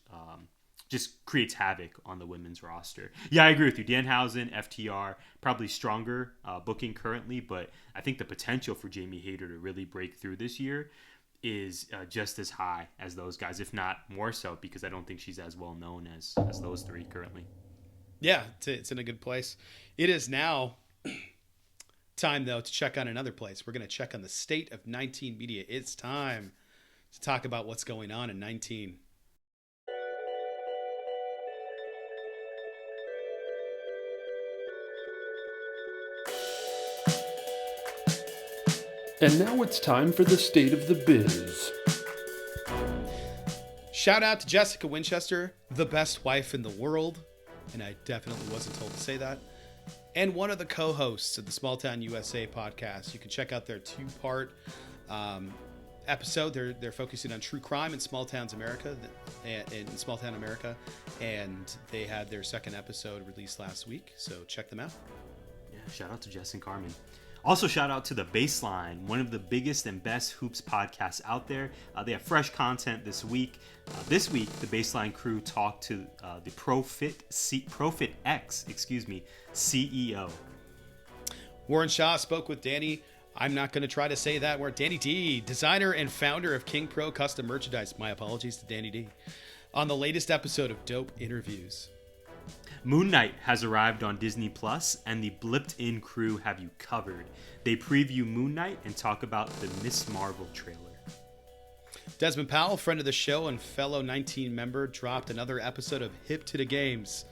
S3: just creates havoc on the women's roster. Yeah, I agree with you. Danhausen, FTR, probably stronger booking currently, but I think the potential for Jamie Hayter to really break through this year is just as high as those guys, if not more so, because I don't think she's as well known as those three currently.
S2: Yeah, it's in a good place. It is now time, though, to check on another place. We're going to check on the state of 19 media. It's time to talk about what's going on in 19.
S1: And now it's time for the state of the biz.
S2: Shout out to Jessica Winchester, the best wife in the world, and I definitely wasn't told to say that, and one of the co-hosts of the Small Town USA podcast. You can check out their 2-part episode. They're focusing on true crime in small towns America, in small town America, and they had their second episode released last week. So check them out.
S3: Yeah, shout out to Jess and Carmen. Also, shout out to The Baseline, one of the biggest and best hoops podcasts out there. They have fresh content this week. This week, the Baseline crew talked to the Profit X, CEO.
S2: Warren Shaw spoke with Danny. I'm not going to try to say that word. Danny D, designer and founder of King Pro Custom Merchandise. My apologies to Danny D. On the latest episode of Dope Interviews.
S3: Moon Knight has arrived on Disney Plus, and the Blipped In crew have you covered. They preview Moon Knight and talk about the Miss Marvel trailer.
S2: Desmond Powell, friend of the show and fellow 19 member, dropped another episode of Hip to the Games.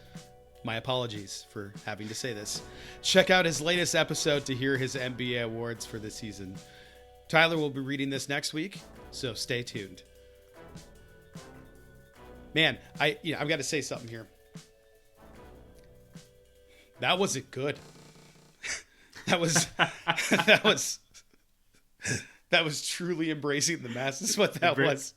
S2: My apologies for having to say this. Check out his latest episode to hear his NBA awards for this season. Tyler will be reading this next week, so stay tuned. Man, I've got to say something here. That wasn't good. that was truly embracing the masses. What that was.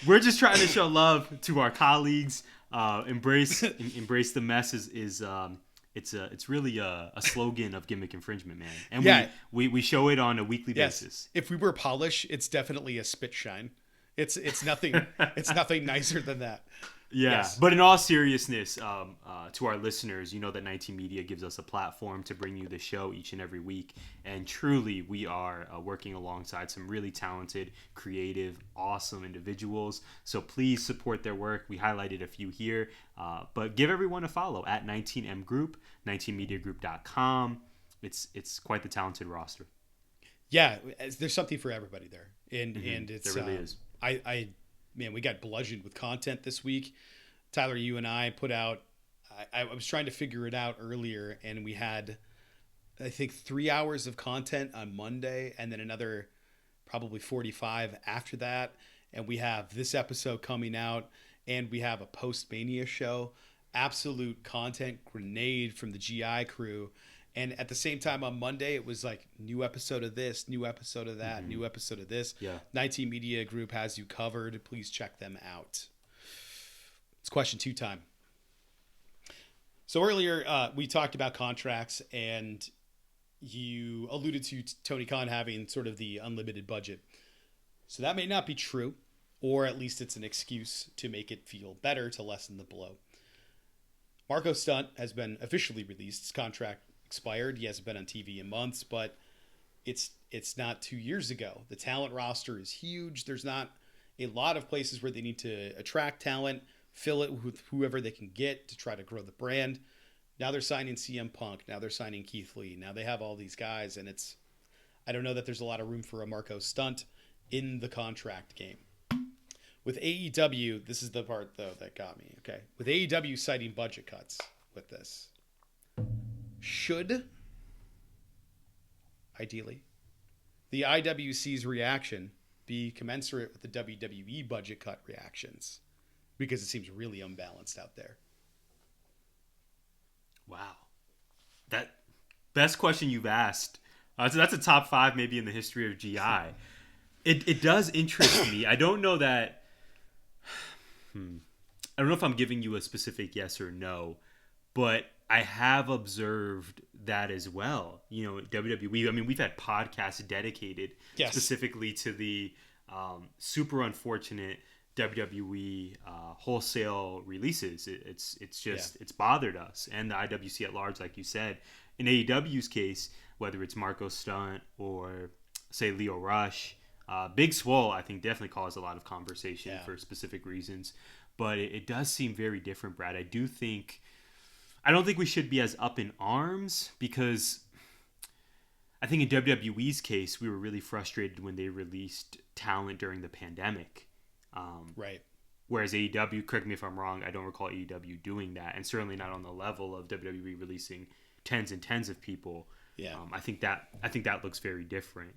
S3: We're just trying to show love to our colleagues. Embrace the mess it's really a slogan of Gimmick Infringement, man. And we show it on a weekly basis.
S2: If we were polish, it's definitely a spit shine. It's nothing. It's nothing nicer than that.
S3: Yeah, yes. But in all seriousness, to our listeners, you know that 19 Media gives us a platform to bring you the show each and every week. And truly, we are working alongside some really talented, creative, awesome individuals. So please support their work. We highlighted a few here. But give everyone a follow at 19M Group, 19mediagroup.com. It's quite the talented roster.
S2: Yeah, there's something for everybody there. And it's
S3: there really is.
S2: Man, we got bludgeoned with content this week. Tyler, you and I put out, I was trying to figure it out earlier, and we had, I think, 3 hours of content on Monday, and then another probably 45 after that. And we have this episode coming out, and we have a post-Mania show. Absolute content grenade from the GI crew. And at the same time on Monday, it was like new episode of this, new episode of that, new episode of this.
S3: Yeah.
S2: 19 Media Group has you covered. Please check them out. It's question 2 time. So earlier we talked about contracts, and you alluded to Tony Khan having sort of the unlimited budget. So that may not be true, or at least it's an excuse to make it feel better, to lessen the blow. Marco Stunt has been officially released. His contract expired. He hasn't been on TV in months, but it's not 2 years ago. The talent roster is huge. There's not a lot of places where they need to attract talent, fill it with whoever they can get to try to grow the brand. Now they're signing CM Punk. Now they're signing Keith Lee. Now they have all these guys, and I don't know that there's a lot of room for a Marco Stunt in the contract game. With AEW, this is the part, though, that got me. Okay. With AEW citing budget cuts with this, should, ideally, the IWC's reaction be commensurate with the WWE budget cut reactions? Because it seems really unbalanced out there.
S3: Wow. That best question you've asked. So that's a top 5 maybe in the history of GI. It does interest me. I don't know that... I don't know if I'm giving you a specific yes or no, but I have observed that as well. You know, WWE, I mean, we've had podcasts dedicated specifically to the super unfortunate WWE wholesale releases. It's bothered us, and the IWC at large, like you said. In AEW's case, whether it's Marco Stunt or say Leo Rush, Big Swole, I think definitely caused a lot of conversation for specific reasons. But it does seem very different, Brad. I don't think we should be as up in arms, because I think in WWE's case, we were really frustrated when they released talent during the pandemic.
S2: Right.
S3: Whereas AEW, correct me if I'm wrong, I don't recall AEW doing that, and certainly not on the level of WWE releasing tens and tens of people.
S2: Yeah.
S3: I think that looks very different.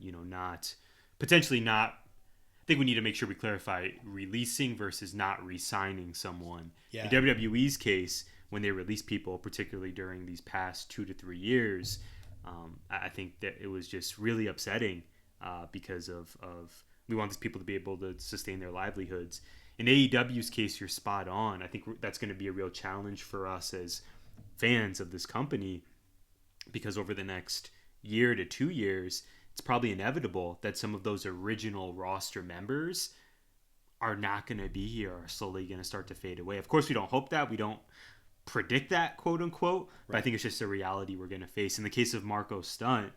S3: Potentially not. I think we need to make sure we clarify releasing versus not re-signing someone.
S2: Yeah.
S3: In WWE's case, when they release people, particularly during these past 2 to 3 years, I think that it was just really upsetting because of we want these people to be able to sustain their livelihoods. In AEW's case, you're spot on. I think that's going to be a real challenge for us as fans of this company, because over the next year to 2 years, it's probably inevitable that some of those original roster members are not going to be here, are slowly going to start to fade away. Of course, we don't hope that. We don't predict that, quote unquote. But I think it's just a reality we're going to face. In the case of Marco Stunt,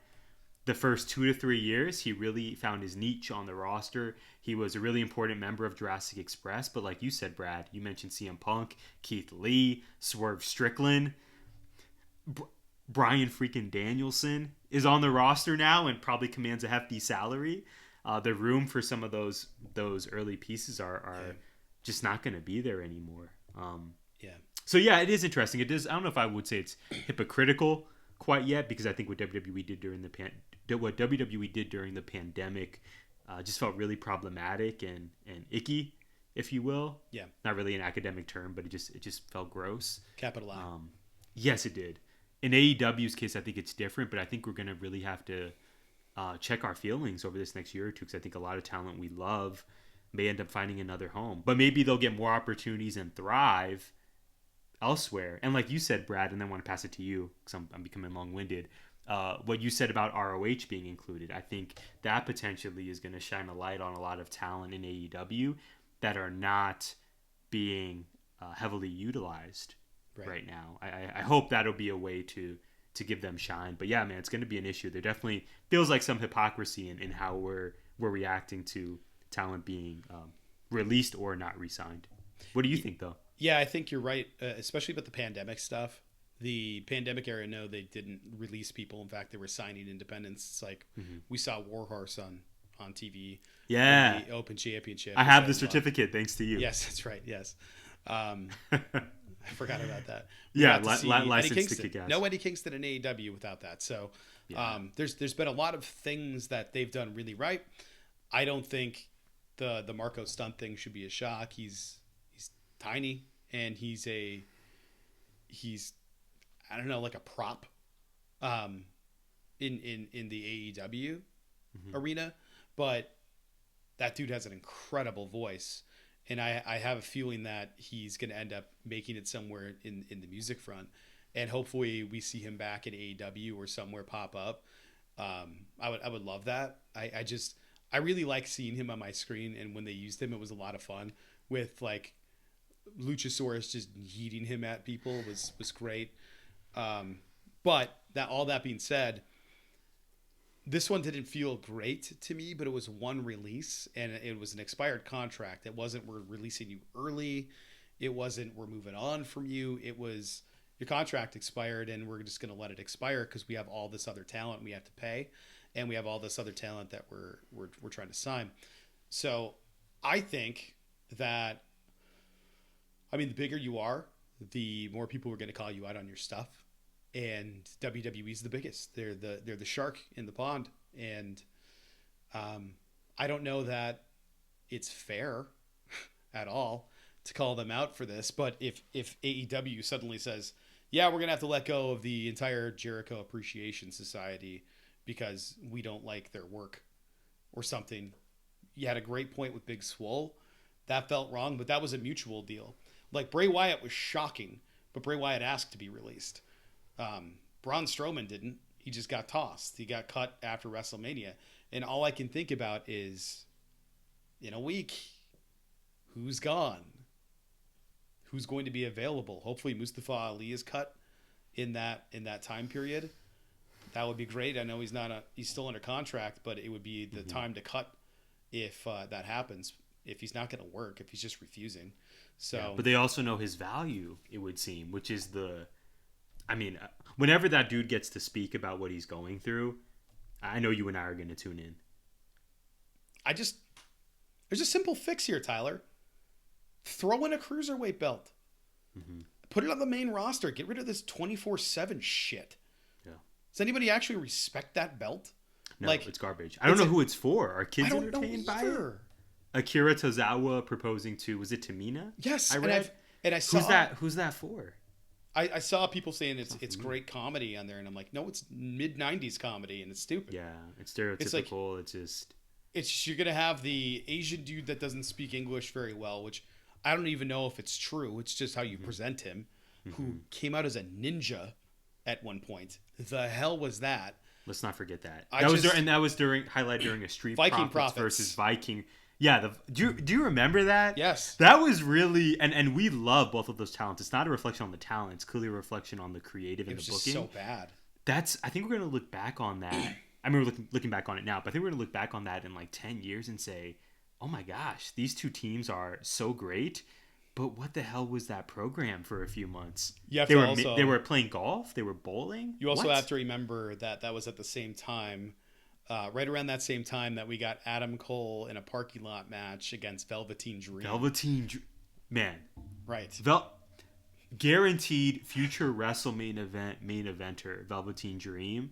S3: the first 2 to 3 years, he really found his niche on the roster. He was a really important member of Jurassic Express. But like you said, Brad, you mentioned CM Punk, Keith Lee, Swerve Strickland. Bryan freaking Danielson is on the roster now and probably commands a hefty salary. The room for some of those early pieces are just not going to be there anymore. So yeah, it is interesting. It is. I don't know if I would say it's hypocritical quite yet, because I think what WWE did during the pandemic just felt really problematic and icky, if you will. Yeah. Not really an academic term, but it just felt gross.
S2: Capital I.
S3: Yes, it did. In AEW's case, I think it's different, but I think we're going to really have to check our feelings over this next year or two, because I think a lot of talent we love may end up finding another home. But maybe they'll get more opportunities and thrive elsewhere. And like you said, Brad, and then I want to pass it to you because I'm becoming long-winded, what you said about ROH being included, I think that potentially is going to shine a light on a lot of talent in AEW that are not being heavily utilized right now. I hope that'll be a way to give them shine. But yeah, man, it's going to be an issue. There definitely feels like some hypocrisy in how we're reacting to talent being released or not re-signed. What do you think, though?
S2: Yeah, I think you're right, especially about the pandemic stuff. The pandemic era, no, they didn't release people. In fact, they were signing independents. It's like we saw Warhorse on TV.
S3: Yeah.
S2: The Open Championship.
S3: I have the certificate, thanks to you.
S2: Yes, that's right. Yes. I forgot about that.
S3: Licensed to kick ass.
S2: No Eddie Kingston in AEW without that. So there's been a lot of things that they've done really right. I don't think the Marco Stunt thing should be a shock. He's tiny, and he's I don't know, like a prop in the AEW arena, but that dude has an incredible voice. And I have a feeling that he's going to end up making it somewhere in the music front. And hopefully we see him back at AEW or somewhere pop up. I would love that. I really like seeing him on my screen. And when they used him, it was a lot of fun, with like Luchasaurus just yeeting him at people was great. But all that being said, this one didn't feel great to me, but it was one release, and it was an expired contract. It wasn't, we're releasing you early. It wasn't, we're moving on from you. It was, your contract expired, and we're just going to let it expire because we have all this other talent we have to pay, and we have all this other talent that we're trying to sign. So I think that, I mean, the bigger you are, the more people are going to call you out on your stuff. And WWE's the biggest. They're the shark in the pond, and I don't know that it's fair at all to call them out for this. But if AEW suddenly says, "Yeah, we're gonna have to let go of the entire Jericho Appreciation Society because we don't like their work," or something, you had a great point with Big Swole. That felt wrong, but that was a mutual deal. Like Bray Wyatt was shocking, but Bray Wyatt asked to be released. Braun Strowman didn't. He just got tossed. He got cut after WrestleMania. And all I can think about is, in a week, who's gone? Who's going to be available? Hopefully Mustafa Ali is cut in that time period. That would be great. I know he's still under contract, but it would be the time to cut if that happens. If he's not going to work, if he's just refusing. So,
S3: yeah, but they also know his value, it would seem, which is whenever that dude gets to speak about what he's going through, I know you and I are going to tune in.
S2: There's a simple fix here, Tyler. Throw in a cruiserweight belt. Mm-hmm. Put it on the main roster. Get rid of this 24/7 shit.
S3: Yeah.
S2: Does anybody actually respect that belt?
S3: No, it's garbage. I don't know who it's for. Are kids
S2: I don't
S3: entertained
S2: know
S3: by it?
S2: Akira
S3: Tozawa proposing to, was it Tamina?
S2: Yes,
S3: I read.
S2: And I saw
S3: who's that for?
S2: I saw people saying it's great comedy on there, and I'm like, no, it's mid '90s comedy, and it's stupid.
S3: Yeah, it's stereotypical. It's just
S2: you're gonna have the Asian dude that doesn't speak English very well, which I don't even know if it's true. It's just how you present him, who came out as a ninja at one point. The hell was that? Let's
S3: not forget that. That was highlighted during a Street
S2: Viking
S3: Profits versus Viking. Yeah, do you remember that?
S2: Yes.
S3: That was really and we love both of those talents. It's not a reflection on the talent, it's clearly a reflection on the creative and the booking.
S2: It was just so bad.
S3: I think we're gonna look back on that. I mean, we're looking back on it now, but I think we're gonna look back on that in like 10 years and say, oh my gosh, these two teams are so great. But what the hell was that program for a few months? They were playing golf. They were bowling.
S2: You also have to remember that was at the same time, right around that same time that we got Adam Cole in a parking lot match against Velveteen Dream.
S3: Man,
S2: right?
S3: Guaranteed future WrestleMania main eventer Velveteen Dream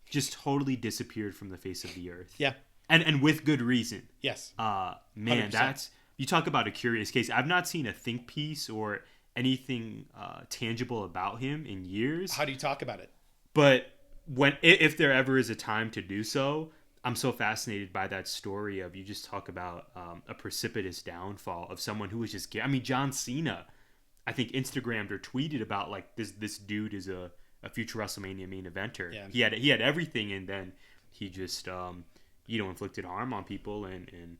S3: just totally disappeared from the face of the earth.
S2: Yeah,
S3: and with good reason.
S2: Yes.
S3: Man,
S2: 100%.
S3: You talk about a curious case. I've not seen a think piece or anything tangible about him in years.
S2: How do you talk about it?
S3: But if there ever is a time to do so, I'm so fascinated by that story of, you just talk about a precipitous downfall of someone who was just, John Cena, I think Instagrammed or tweeted about like this dude is a future WrestleMania main eventer. Yeah. He had everything, and then he just inflicted harm on people and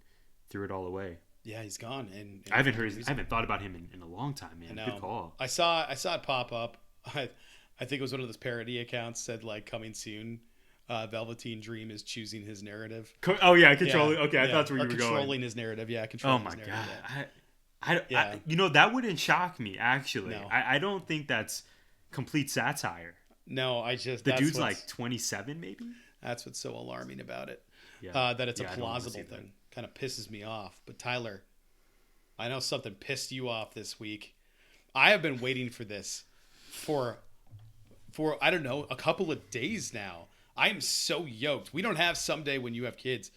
S3: threw it all away.
S2: Yeah, he's gone. And
S3: I haven't thought about him in a long time, man. Good call.
S2: I saw it pop up. I think it was one of those parody accounts said like, coming soon. Velveteen Dream is choosing his narrative.
S3: Controlling. Okay, I thought that's where you were going.
S2: Controlling his narrative. Yeah, controlling his narrative.
S3: Oh my god. I that wouldn't shock me actually.
S2: No.
S3: I don't think that's complete satire.
S2: No,
S3: the dude's like 27 maybe.
S2: That's what's so alarming about it. Yeah. That it's a plausible thing. Kind of pisses me off. But Tyler, I know something pissed you off this week. I have been waiting for this for I don't know, a couple of days now. I am so yoked. We don't have someday when you have kids.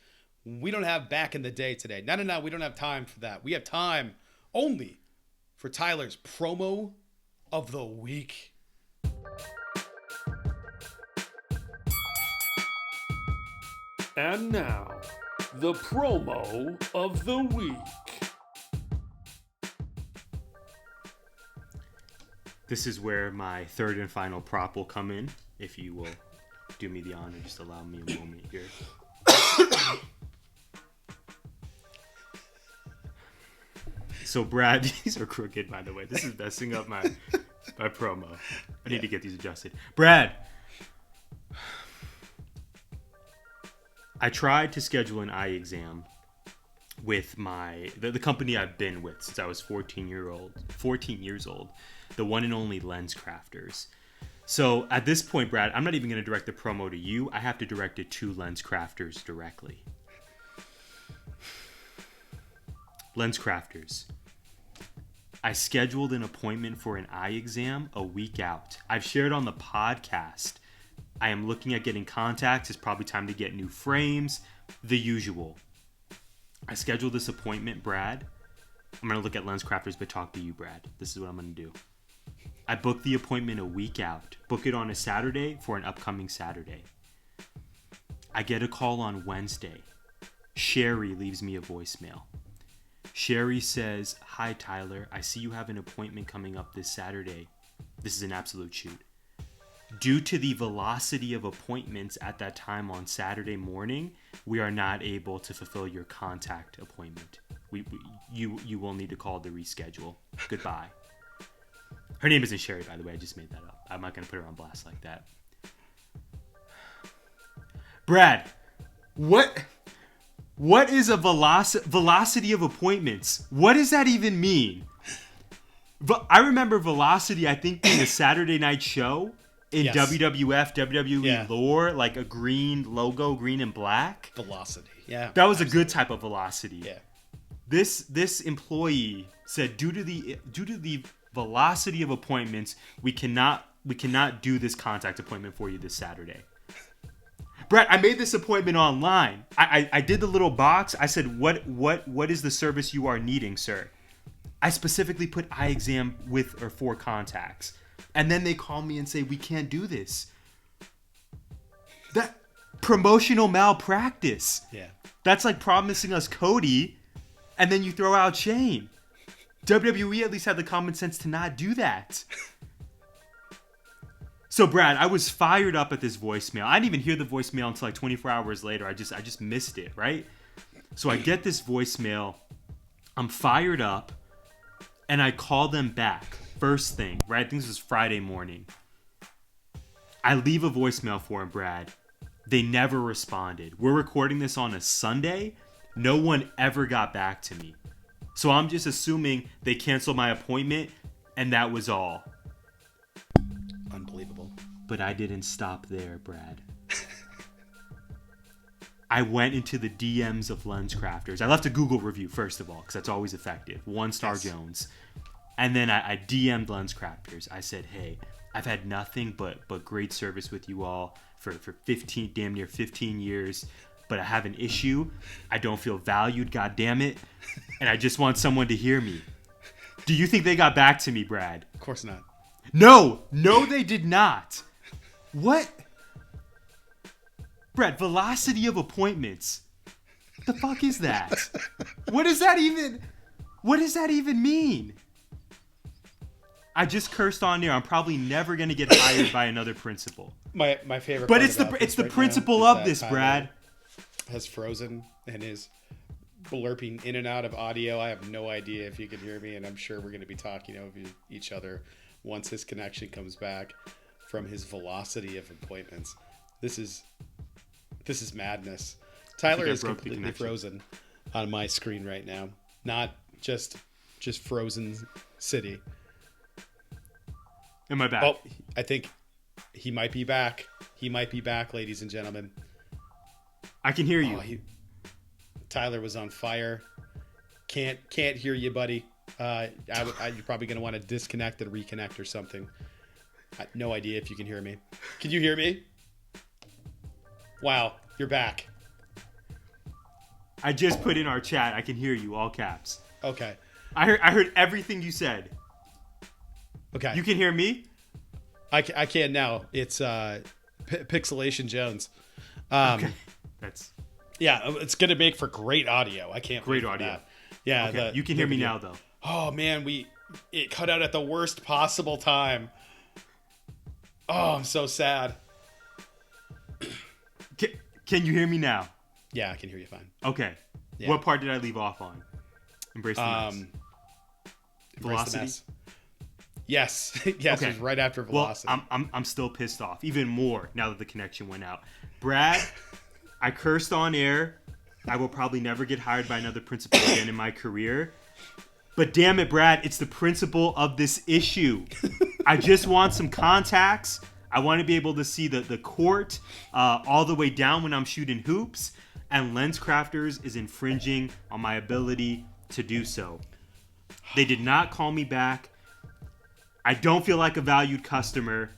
S2: We don't have back in the day today. No. We don't have time for that. We have time only for Tyler's promo of the week.
S1: And now, the promo of the week.
S3: This is where my third and final prop will come in, if you will do me the honor, just allow me a moment here. So Brad, these are crooked, by the way. This is messing up my promo. I need to get these adjusted. Brad, I tried to schedule an eye exam with the company I've been with since I was 14 years old, the one and only LensCrafters. So at this point, Brad, I'm not even going to direct the promo to you. I have to direct it to LensCrafters directly. LensCrafters, I scheduled an appointment for an eye exam a week out. I've shared on the podcast. I am looking at getting contacts. It's probably time to get new frames. The usual. I scheduled this appointment, Brad. I'm going to look at LensCrafters, but talk to you, Brad. This is what I'm going to do. I booked the appointment a week out. Book it on a Saturday for an upcoming Saturday. I get a call on Wednesday. Sherry leaves me a voicemail. Sherry says, "Hi, Tyler. I see you have an appointment coming up this Saturday." This is an absolute shoot. "Due to the velocity of appointments at that time on Saturday morning, we are not able to fulfill your contact appointment. You will need to call to reschedule. Goodbye. Her name isn't Sherry, by the way. I just made that up. I'm not going to put her on blast like that. Brad, what is a velocity of appointments? What does that even mean? I remember Velocity, I think, being a Saturday night show in WWF, WWE lore, like a green logo, green and black.
S2: Velocity. Yeah.
S3: That was a good type of velocity.
S2: Yeah.
S3: This employee said, due to the velocity of appointments, we cannot do this contact appointment for you this Saturday. Brett, I made this appointment online. I did the little box. I said, what is the service you are needing, sir? I specifically put eye exam with or for contacts. And then they call me and say, we can't do this. That promotional malpractice.
S2: Yeah.
S3: That's like promising us Cody, and then you throw out Shane. WWE at least had the common sense to not do that. So, Brad, I was fired up at this voicemail. I didn't even hear the voicemail until like 24 hours later. I just missed it, right? So I get this voicemail. I'm fired up, and I call them back. First thing, right? I think this was Friday morning. I leave a voicemail for him, Brad. They never responded. We're recording this on a Sunday. No one ever got back to me. So I'm just assuming they canceled my appointment, and that was all.
S2: Unbelievable.
S3: But I didn't stop there, Brad. I went into the DMs of Lenscrafters. I left a Google review, first of all, because that's always effective. 1-star Jones. And then I DM'd Lenscrafters. I said, hey, I've had nothing but great service with you all for damn near 15 years. But I have an issue. I don't feel valued, goddammit. And I just want someone to hear me. Do you think they got back to me, Brad?
S2: Of course not.
S3: No, they did not. What? Brad, velocity of appointments. The fuck is that? What does that even mean? I just cursed on there. I'm probably never gonna get hired by another principal.
S2: My favorite.
S3: But
S2: part
S3: it's the
S2: right
S3: principle
S2: now
S3: of this, Brad.
S2: Has frozen and is blurping in and out of audio. I have no idea if you can hear me, and I'm sure we're going to be talking over each other once his connection comes back from his velocity of appointments. This is madness. Tyler is completely frozen on my screen right now. Not just frozen city.
S3: Am I back?
S2: Oh, I think he might be back. He might be back, ladies and gentlemen.
S3: I can hear you.
S2: Tyler was on fire. Can't hear you, buddy. You're probably going to want to disconnect and reconnect or something. No idea if you can hear me. Can you hear me? Wow, you're back.
S3: I just put in our chat. I can hear you, all caps.
S2: Okay.
S3: I heard everything you said.
S2: Okay.
S3: You can hear me?
S2: I can now. It's Pixelation Jones.
S3: Okay.
S2: It's gonna make for great audio. I can't.
S3: Great audio.
S2: That. Yeah.
S3: Okay. You can hear me now, though.
S2: Oh man, it cut out at the worst possible time. Oh, I'm so sad.
S3: Can you hear me now?
S2: Yeah, I can hear you fine.
S3: Okay.
S2: Yeah.
S3: What part did I leave off on? Embrace the mess. Velocity.
S2: The mess. Yes. Yes. Okay. It was right after Velocity.
S3: Well, I'm still pissed off, even more now that the connection went out. Brad, I cursed on air. I will probably never get hired by another principal again in my career. But damn it, Brad, it's the principle of this issue. I just want some contacts. I want to be able to see the court all the way down when I'm shooting hoops. And Lenscrafters is infringing on my ability to do so. They did not call me back. I don't feel like a valued customer.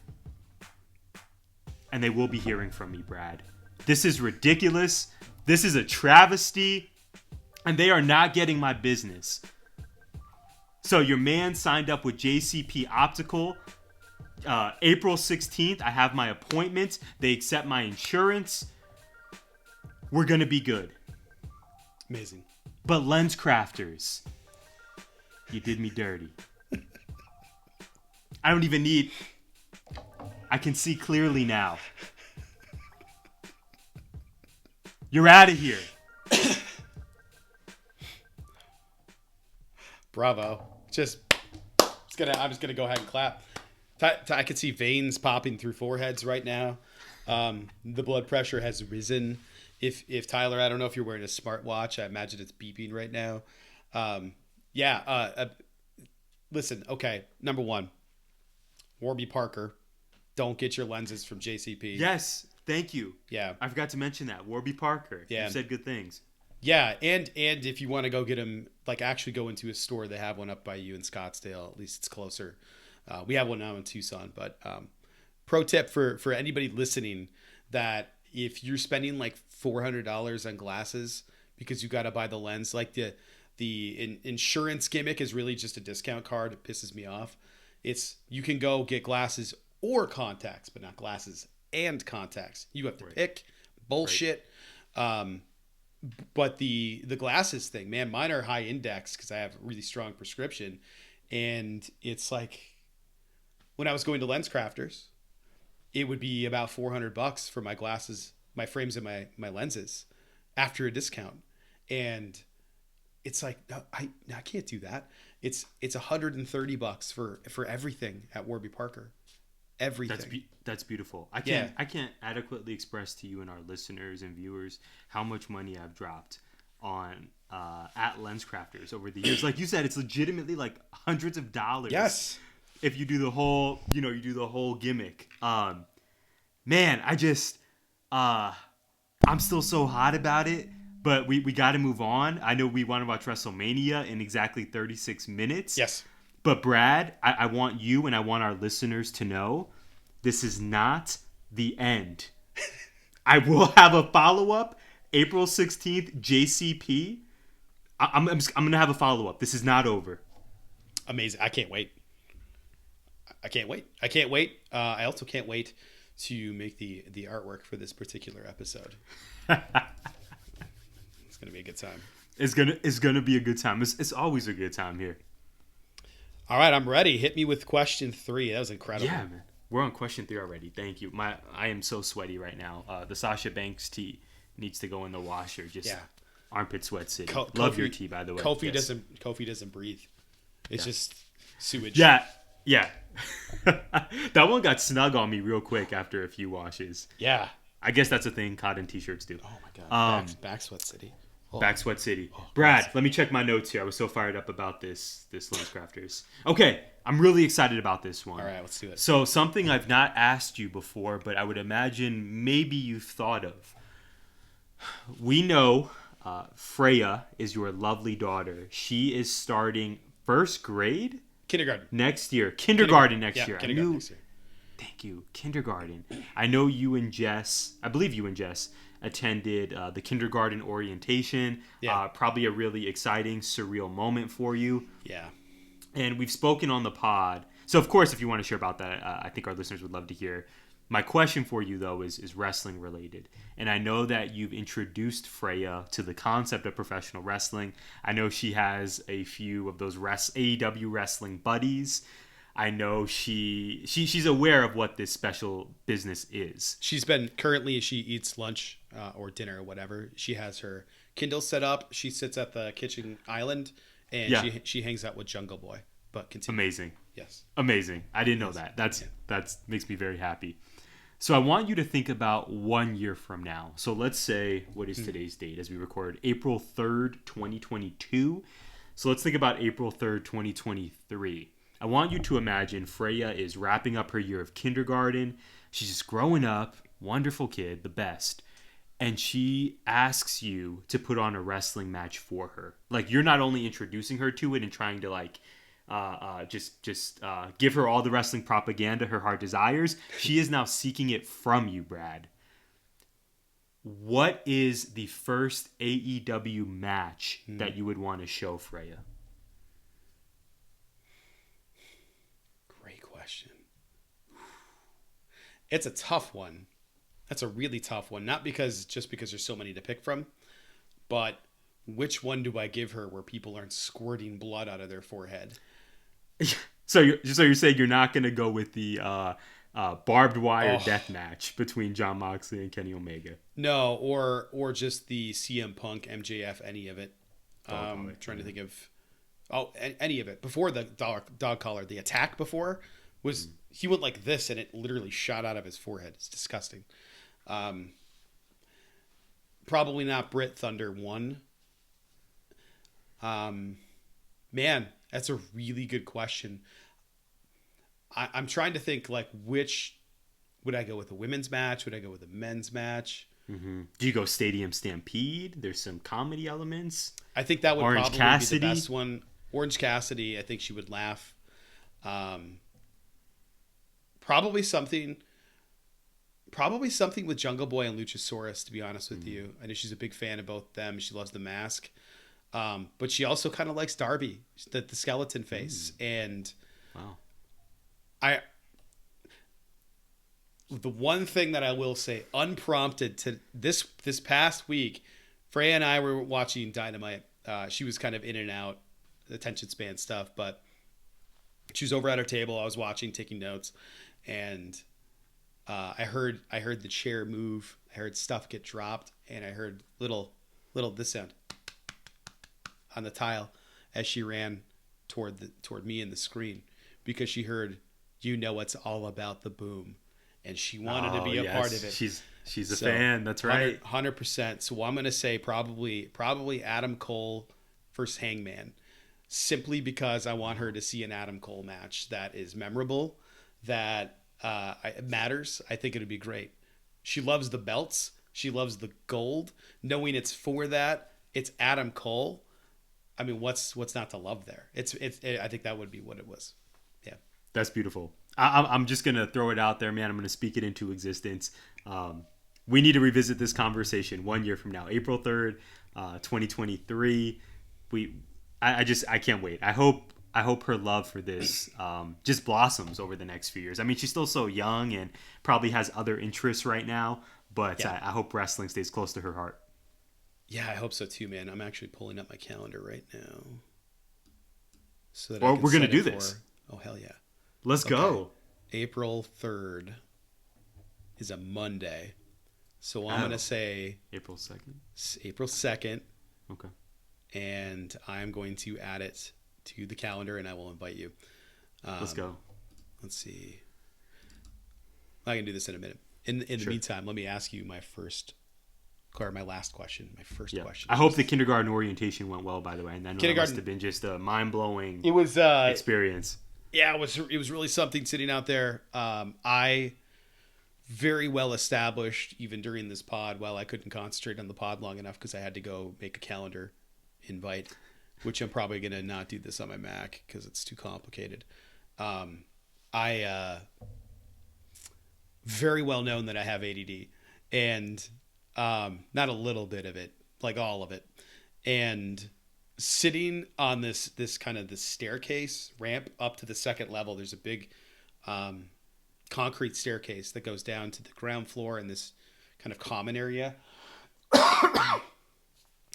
S3: And they will be hearing from me, Brad. This is ridiculous. This is a travesty. And they are not getting my business. So your man signed up with JCP Optical. April 16th, I have my appointment. They accept my insurance. We're going to be good.
S2: Amazing.
S3: But Lenscrafters, you did me dirty. I don't even need... I can see clearly now. You're out of here.
S2: Bravo. I'm just gonna go ahead and clap. I can see veins popping through foreheads right now. The blood pressure has risen. If Tyler, I don't know if you're wearing a smartwatch. I imagine it's beeping right now. Listen, okay. Number one, Warby Parker. Don't get your lenses from JCP.
S3: Yes, thank you.
S2: Yeah.
S3: I forgot to mention that. Warby Parker.
S2: Yeah.
S3: You said good things.
S2: Yeah, and if you want to go get them, like actually go into a store, they have one up by you in Scottsdale. At least it's closer. We have one now in Tucson. But pro tip for anybody listening, that if you're spending like $400 on glasses because you got to buy the lens, like the insurance gimmick is really just a discount card. It pisses me off. You can go get glasses or contacts, but not glasses and contacts. You have to pick. Bullshit. Right. But the glasses thing, man, mine are high index because I have a really strong prescription. And it's like, when I was going to Lenscrafters, it would be about $400 for my glasses, my frames, and my lenses after a discount. And it's like, no, I can't do that. It's $130 for everything at Warby Parker. Everything.
S3: That's beautiful. I can't adequately express to you and our listeners and viewers how much money I've dropped on at Lenscrafters over the years. Like you said, it's legitimately like hundreds of dollars.
S2: Yes.
S3: If you do the whole, gimmick. Man, I'm still so hot about it, but we got to move on. I know we want to watch WrestleMania in exactly 36 minutes.
S2: Yes.
S3: But Brad, I want you and I want our listeners to know this is not the end. I will have a follow-up April 16th, JCP. I'm going to have a follow-up. This is not over.
S2: Amazing. I can't wait. I also can't wait to make the artwork for this particular episode. It's going to be a good time.
S3: It's gonna be a good time. It's always a good time here.
S2: All right, I'm ready. Hit me with question 3. That was incredible.
S3: Yeah, man. We're on question 3 already. Thank you. I am so sweaty right now. The Sasha Banks tee needs to go in the washer. Armpit sweat city. Love your tea, by the way.
S2: Kofi doesn't breathe. It's just sewage.
S3: Yeah. That one got snug on me real quick after a few washes.
S2: Yeah.
S3: I guess that's a thing cotton t-shirts do.
S2: Oh my god. Back sweat city.
S3: Back Sweat City. Brad, let me check my notes here. I was so fired up about this Lenscrafters. Okay, I'm really excited about this one.
S2: All right, let's do it.
S3: So something I've not asked you before, but I would imagine maybe you've thought of. We know Freya is your lovely daughter. She is starting first grade?
S2: Kindergarten.
S3: Next year. Kindergarten next year.
S2: Kindergarten next year.
S3: Thank you. Kindergarten. I know you and Jess, I believe you and Jess, attended the kindergarten orientation.
S2: Yeah.
S3: Probably a really exciting, surreal moment for you.
S2: Yeah.
S3: And we've spoken on the pod. So, of course, if you want to share about that, I think our listeners would love to hear. My question for you, though, is wrestling related. And I know that you've introduced Freya to the concept of professional wrestling. I know she has a few of those AEW wrestling buddies. I know she's aware of what this special business is.
S2: She eats lunch or dinner or whatever. She has her Kindle set up. She sits at the kitchen island and she hangs out with Jungle Boy. But continue.
S3: Amazing.
S2: Yes.
S3: Amazing. I didn't know that. That's makes me very happy. So I want you to think about 1 year from now. So let's say, what is today's date as we record? April 3rd, 2022. So let's think about April 3rd, 2023. I want you to imagine Freya is wrapping up her year of kindergarten. She's just growing up, wonderful kid, the best. And she asks you to put on a wrestling match for her. Like, you're not only introducing her to it and trying to give her all the wrestling propaganda her heart desires. She is now seeking it from you, Brad. What is the first AEW match that you would want to show Freya?
S2: Great question. It's a tough one. That's a really tough one. Not because there's so many to pick from, but which one do I give her where people aren't squirting blood out of their forehead?
S3: So you're saying you're not going to go with the barbed wire death match between Jon Moxley and Kenny Omega?
S2: No, or just the CM Punk, MJF, any of it. Trying to think of. any of it before the dog collar. The attack before was he went like this and it literally shot out of his forehead. It's disgusting. Probably not Brit Thunder 1. Man, that's a really good question. I'm trying to think like which would I go with, a women's match? Would I go with a men's match?
S3: Mm-hmm. Do you go Stadium Stampede? There's some comedy elements.
S2: I think that would
S3: Orange
S2: probably
S3: Cassidy?
S2: be the best one. Orange Cassidy, I think she would laugh. Probably something with Jungle Boy and Luchasaurus, to be honest with you. I know she's a big fan of both them. She loves the mask. But she also kind of likes Darby, the skeleton face. And
S3: Wow.
S2: The one thing that I will say, unprompted, to this past week, Freya and I were watching Dynamite. She was kind of in and out, attention span stuff, but she was over at her table. I was watching, taking notes, and I heard the chair move. I heard stuff get dropped, and I heard little this sound on the tile as she ran toward me and the screen, because she heard, "You know it's all about the boom." And she wanted to be a part of it.
S3: She's a fan. That's right.
S2: 100%. So I'm going to say probably Adam Cole versus Hangman, simply because I want her to see an Adam Cole match that is memorable, that matters. I think it would be great. She loves the belts. She loves the gold. Knowing it's for that, it's Adam Cole. I mean, what's not to love there? I think that would be what it was. Yeah.
S3: That's beautiful. I'm just going to throw it out there, man. I'm going to speak it into existence. We need to revisit this conversation 1 year from now, April 3rd, 2023. I can't wait. I hope her love for this just blossoms over the next few years. I mean, she's still so young and probably has other interests right now, but yeah. I hope wrestling stays close to her heart.
S2: Yeah, I hope so too, man. I'm actually pulling up my calendar right now. So that
S3: Well, we're going to do this.
S2: Oh, hell yeah.
S3: Let's go.
S2: April 3rd is a Monday. So I'm going to say
S3: April 2nd.
S2: April 2nd.
S3: Okay.
S2: And I'm going to add it to the calendar and I will invite you.
S3: Let's go.
S2: Let's see. I can do this in a minute. In the meantime, let me ask you my last question. My first question.
S3: I hope the kindergarten orientation went well, by the way. And then it must have been just a mind-blowing experience.
S2: Yeah, it was really something sitting out there. I very well established, even during this pod, while I couldn't concentrate on the pod long enough because I had to go make a calendar invite, which I'm probably going to not do this on my Mac because it's too complicated. I very well known that I have ADD, and not a little bit of it, like all of it. And sitting on this kind of this staircase ramp up to the second level, there's a big concrete staircase that goes down to the ground floor in this kind of common area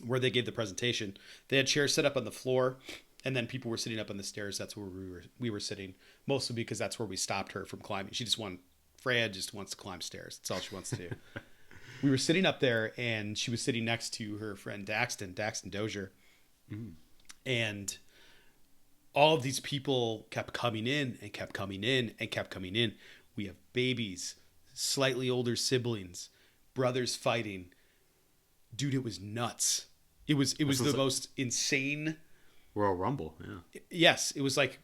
S2: where they gave the presentation. They had chairs set up on the floor, and then people were sitting up on the stairs. That's where we were sitting, mostly because that's where we stopped her from climbing. Freya just wants to climb stairs. That's all she wants to do. We were sitting up there, and she was sitting next to her friend Daxton Dozier. Mm. And all of these people kept coming in and kept coming in and kept coming in. We have babies, slightly older siblings, brothers fighting. Dude, it was nuts. It was the most insane
S3: Royal Rumble. Yeah.
S2: Yes, it was like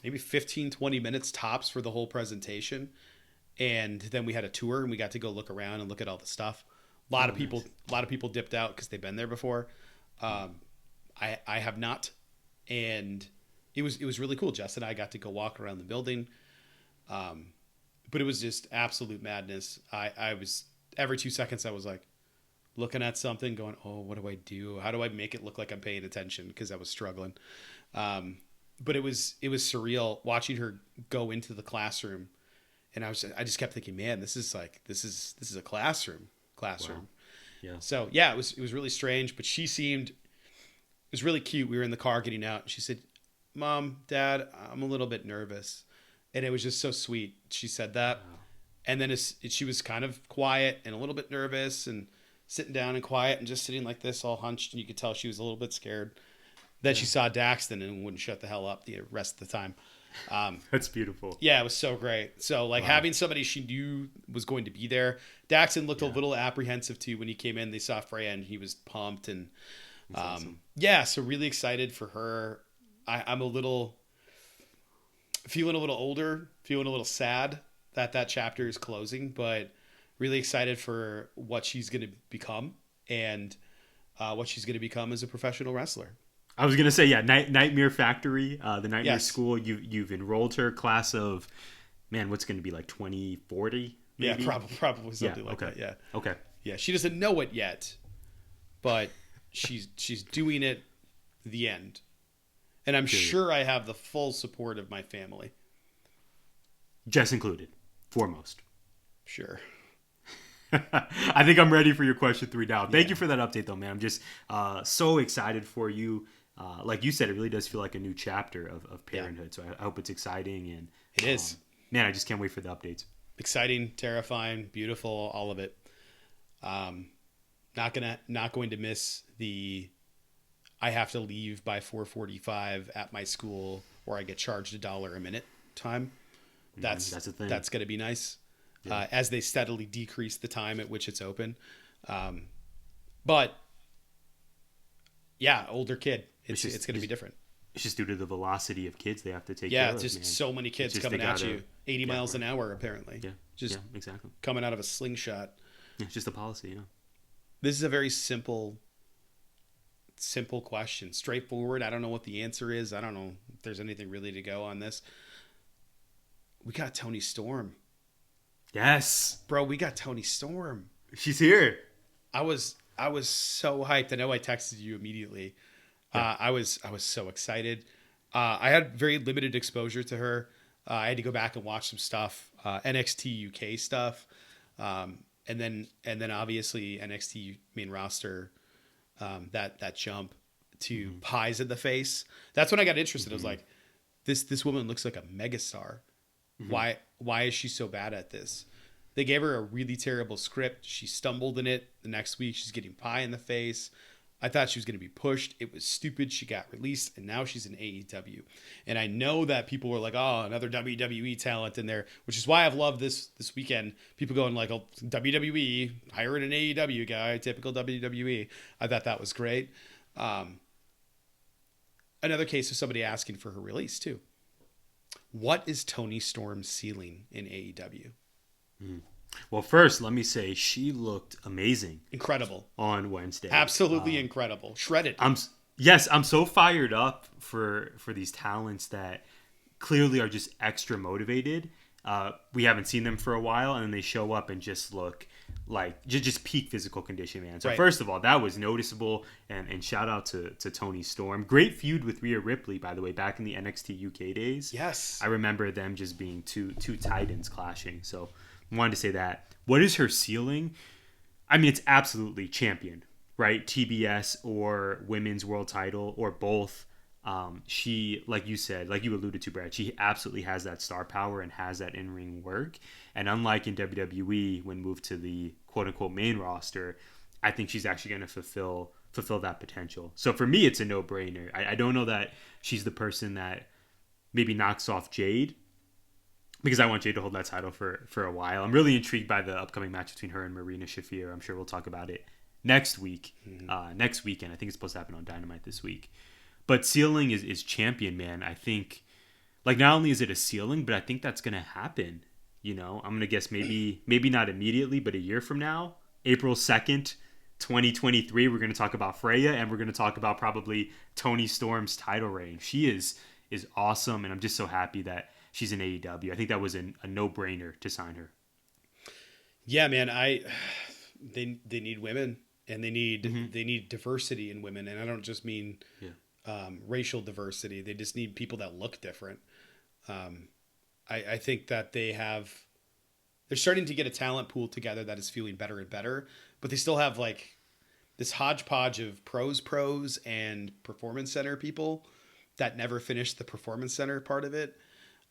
S2: maybe 15, 20 minutes tops for the whole presentation. And then we had a tour and we got to go look around and look at all the stuff. A lot of people dipped out because they've been there before. I have not, and it was really cool. Jess and I got to go walk around the building, but it was just absolute madness. I was every 2 seconds I was like looking at something, going, "Oh, what do I do? How do I make it look like I'm paying attention?" Because I was struggling. But it was surreal watching her go into the classroom, and I just kept thinking, man, this is a classroom. Wow.
S3: Yeah.
S2: So yeah, it was really strange, but it was really cute. We were in the car getting out, and she said, "Mom, Dad, I'm a little bit nervous," and it was just so sweet. She said that, wow. And then she was kind of quiet and a little bit nervous, and sitting down and quiet and just sitting like this, all hunched, and you could tell she was a little bit scared. Then she saw Daxton and wouldn't shut the hell up the rest of the time.
S3: That's beautiful.
S2: Yeah, it was so great. So like having somebody she knew was going to be there. Daxton looked a little apprehensive too when he came in. They saw Freya and he was pumped and
S3: awesome.
S2: yeah, so really excited for her. I'm feeling a little older, feeling a little sad that chapter is closing, but really excited for what she's going to become and what she's going to become as a professional wrestler.
S3: I was gonna say, Nightmare Factory, the Nightmare School. You've enrolled her, class of, man, what's going to be like 2040? Maybe?
S2: Yeah, probably something like that. Yeah.
S3: Okay.
S2: Yeah, she doesn't know it yet, but she's doing it. The end, and I'm sure I have the full support of my family.
S3: Jess included, foremost.
S2: Sure.
S3: I think I'm ready for your question 3 now. Thank you for that update, though, man. I'm just so excited for you. Like you said, it really does feel like a new chapter of parenthood. So I hope it's exciting. And
S2: it is.
S3: Man, I just can't wait for the updates.
S2: Exciting, terrifying, beautiful, all of it. Not going to miss the I have to leave by 4:45 at my school or I get charged $1 a minute time. That's
S3: a thing.
S2: That's going to be nice. Yeah. As they steadily decrease the time at which it's open. But yeah, older kid. It's going to be different.
S3: It's just due to the velocity of kids they have to take care of.
S2: Yeah, just so many kids coming at you. 80 miles an hour, apparently.
S3: Yeah, exactly.
S2: Coming out of a slingshot.
S3: Yeah, it's just a policy, yeah.
S2: This is a very simple question. Straightforward. I don't know what the answer is. I don't know if there's anything really to go on this. We got Toni Storm.
S3: Yes.
S2: Bro, we got Toni Storm.
S3: She's here.
S2: I was so hyped. I know I texted you immediately. Yeah. I was so excited. I had very limited exposure to her. I had to go back and watch some stuff, NXT UK stuff, and then obviously NXT main roster. That jump to pies in the face. That's when I got interested. I was like, this woman looks like a megastar. Why is she so bad at this? They gave her a really terrible script. She stumbled in it. The next week, she's getting pie in the face. I thought she was going to be pushed. It was stupid. She got released, and now she's in AEW. And I know that people were like, oh, another WWE talent in there, which is why I've loved this weekend. People going like, oh, WWE, hiring an AEW guy, typical WWE. I thought that was great. Another case of somebody asking for her release, too. What is Toni Storm's ceiling in AEW?
S3: Well, first, let me say she looked amazing.
S2: Incredible.
S3: On Wednesday.
S2: Absolutely incredible. Shredded.
S3: I'm so fired up for these talents that clearly are just extra motivated. We haven't seen them for a while, and then they show up and just look like just peak physical condition, man. So First of all, that was noticeable, and shout out to Toni Storm. Great feud with Rhea Ripley, by the way, back in the NXT UK days.
S2: Yes.
S3: I remember them just being two titans clashing, so wanted to say that. What is her ceiling? I mean, it's absolutely champion, right? TBS or women's world title or both. She, like you said, like you alluded to, Brad, she absolutely has that star power and has that in-ring work. And unlike in WWE, when moved to the quote-unquote main roster, I think she's actually going to fulfill that potential. So for me, it's a no-brainer. I don't know that she's the person that maybe knocks off Jade, because I want Jade to hold that title for a while. I'm really intrigued by the upcoming match between her and Marina Shafir. I'm sure we'll talk about it next week, next weekend. I think it's supposed to happen on Dynamite this week. But ceiling is champion, man. I think, like, not only is it a ceiling, but I think that's going to happen. You know, I'm going to guess maybe not immediately, but a year from now, April 2nd, 2023, we're going to talk about Freya, and we're going to talk about probably Toni Storm's title reign. She is awesome, and I'm just so happy that she's in AEW. I think that was a no-brainer to sign her. Yeah, man.
S2: They need women, and they need diversity in women, and I don't just mean racial diversity. They just need people that look different. I think that they're starting to get a talent pool together that is feeling better and better, but they still have like this hodgepodge of pros and performance center people that never finished the performance center part of it.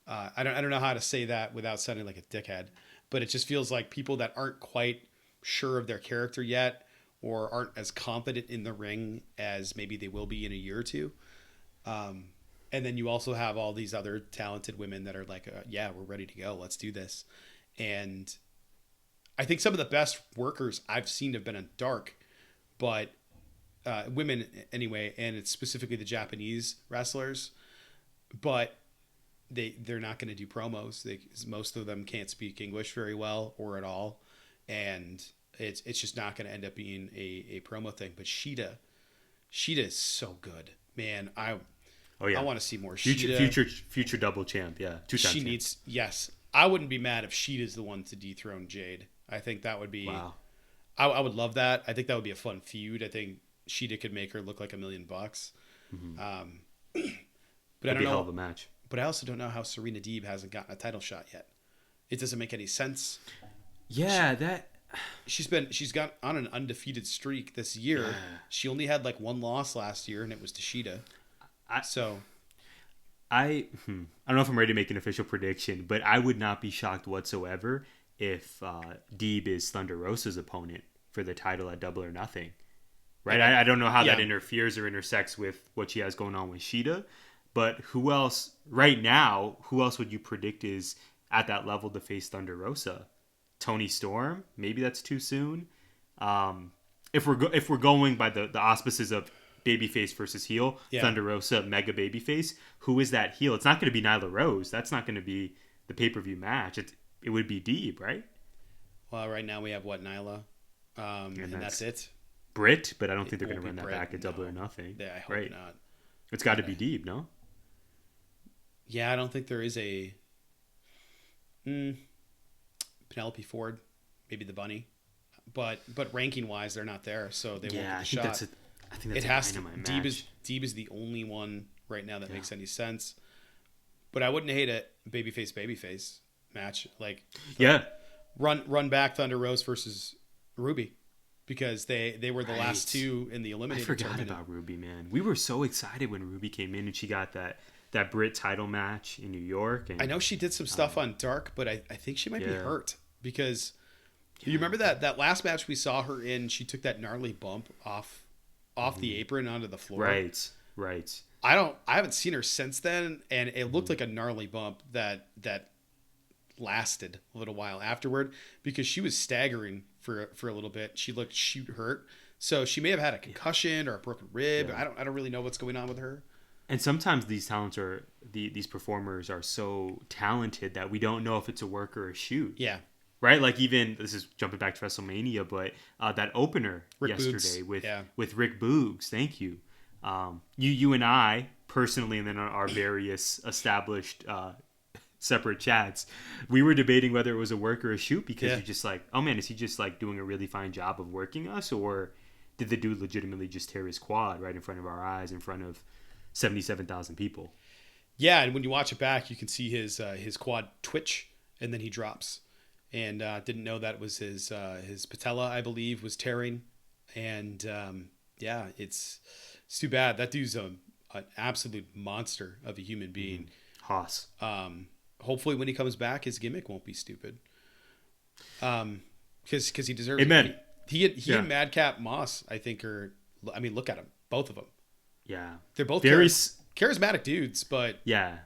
S2: I don't know how to say that without sounding like a dickhead, but it just feels like people that aren't quite sure of their character yet, or aren't as confident in the ring as maybe they will be in a year or two. And then you also have all these other talented women that are like, yeah, we're ready to go. Let's do this. And I think some of the best workers I've seen have been in dark, but women anyway, and it's specifically the Japanese wrestlers, but they're not going to do promos. Most of them can't speak English very well or at all. And it's just not going to end up being a promo thing. But Sheeta is so good, man. I want to see more Sheeta.
S3: Future double champ, yeah. 2-time champ.
S2: Needs, yes. I wouldn't be mad if Sheeta's the one to dethrone Jade. I think that would be,
S3: wow.
S2: I would love that. I think that would be a fun feud. I think Sheeta could make her look like $1 million.
S3: Mm-hmm.
S2: But
S3: That'd
S2: I don't
S3: be a
S2: know.
S3: hell of a match.
S2: But I also don't know how Serena Deeb hasn't gotten a title shot yet. It doesn't make any sense.
S3: Yeah,
S2: She's got on an undefeated streak this year.
S3: Yeah.
S2: She only had like one loss last year, and it was to Sheeta.
S3: I don't know if I'm ready to make an official prediction, but I would not be shocked whatsoever if Deeb is Thunder Rosa's opponent for the title at Double or Nothing. Right? I don't know how that interferes or intersects with what she has going on with Sheeta, but who else right now? Who else would you predict is at that level to face Thunder Rosa? Toni Storm? Maybe that's too soon. If we're going by the auspices of babyface versus heel, Thunder Rosa, mega babyface. Who is that heel? It's not going to be Nyla Rose. That's not going to be the pay-per-view match. It would be Deeb, right?
S2: Well, right now we have Nyla, and that's it.
S3: Britt, but I don't think they're going to run that back at Double or Nothing.
S2: Yeah, I hope not.
S3: It's got to be Deeb, no?
S2: Yeah, I don't think there is a Penelope Ford, maybe the Bunny, but ranking wise, they're not there, so they won't get the shot.
S3: I think that's a dynamite match.
S2: Deeb is the only one right now that makes any sense. But I wouldn't hate a babyface match. Like run back Thunder Rose versus Ruby, because they were the last two in the eliminator tournament.
S3: I forgot about Ruby, man. We were so excited when Ruby came in and she got that Brit title match in New York. And
S2: I know she did some stuff on Dark, but I think she might be hurt, because you remember that last match we saw her in, she took that gnarly bump off the apron onto the floor.
S3: Right.
S2: I haven't seen her since then, and it looked like a gnarly bump that lasted a little while afterward, because she was staggering for a little bit. She looked shoot hurt, so she may have had a concussion or a broken rib. I don't really know what's going on with her.
S3: And sometimes these these performers are so talented that we don't know if it's a work or a shoot.
S2: Yeah.
S3: Right, like even this is jumping back to WrestleMania, but that opener
S2: Rick
S3: yesterday
S2: Boogs.
S3: with Rick Boogs, thank you. You and I personally, and then our various established separate chats, we were debating whether it was a work or a shoot, because you're just like, oh man, is he just like doing a really fine job of working us, or did the dude legitimately just tear his quad right in front of our eyes, in front of 77,000 people?
S2: Yeah, and when you watch it back, you can see his quad twitch, and then he drops. And didn't know that was his patella, I believe, was tearing. And it's too bad. That dude's an absolute monster of a human being.
S3: Haas.
S2: Hopefully when he comes back, his gimmick won't be stupid. Because he deserves
S3: Amen.
S2: it. He and Madcap Moss, I think, look at them, both of them.
S3: Yeah.
S2: They're both
S3: very
S2: charismatic dudes, but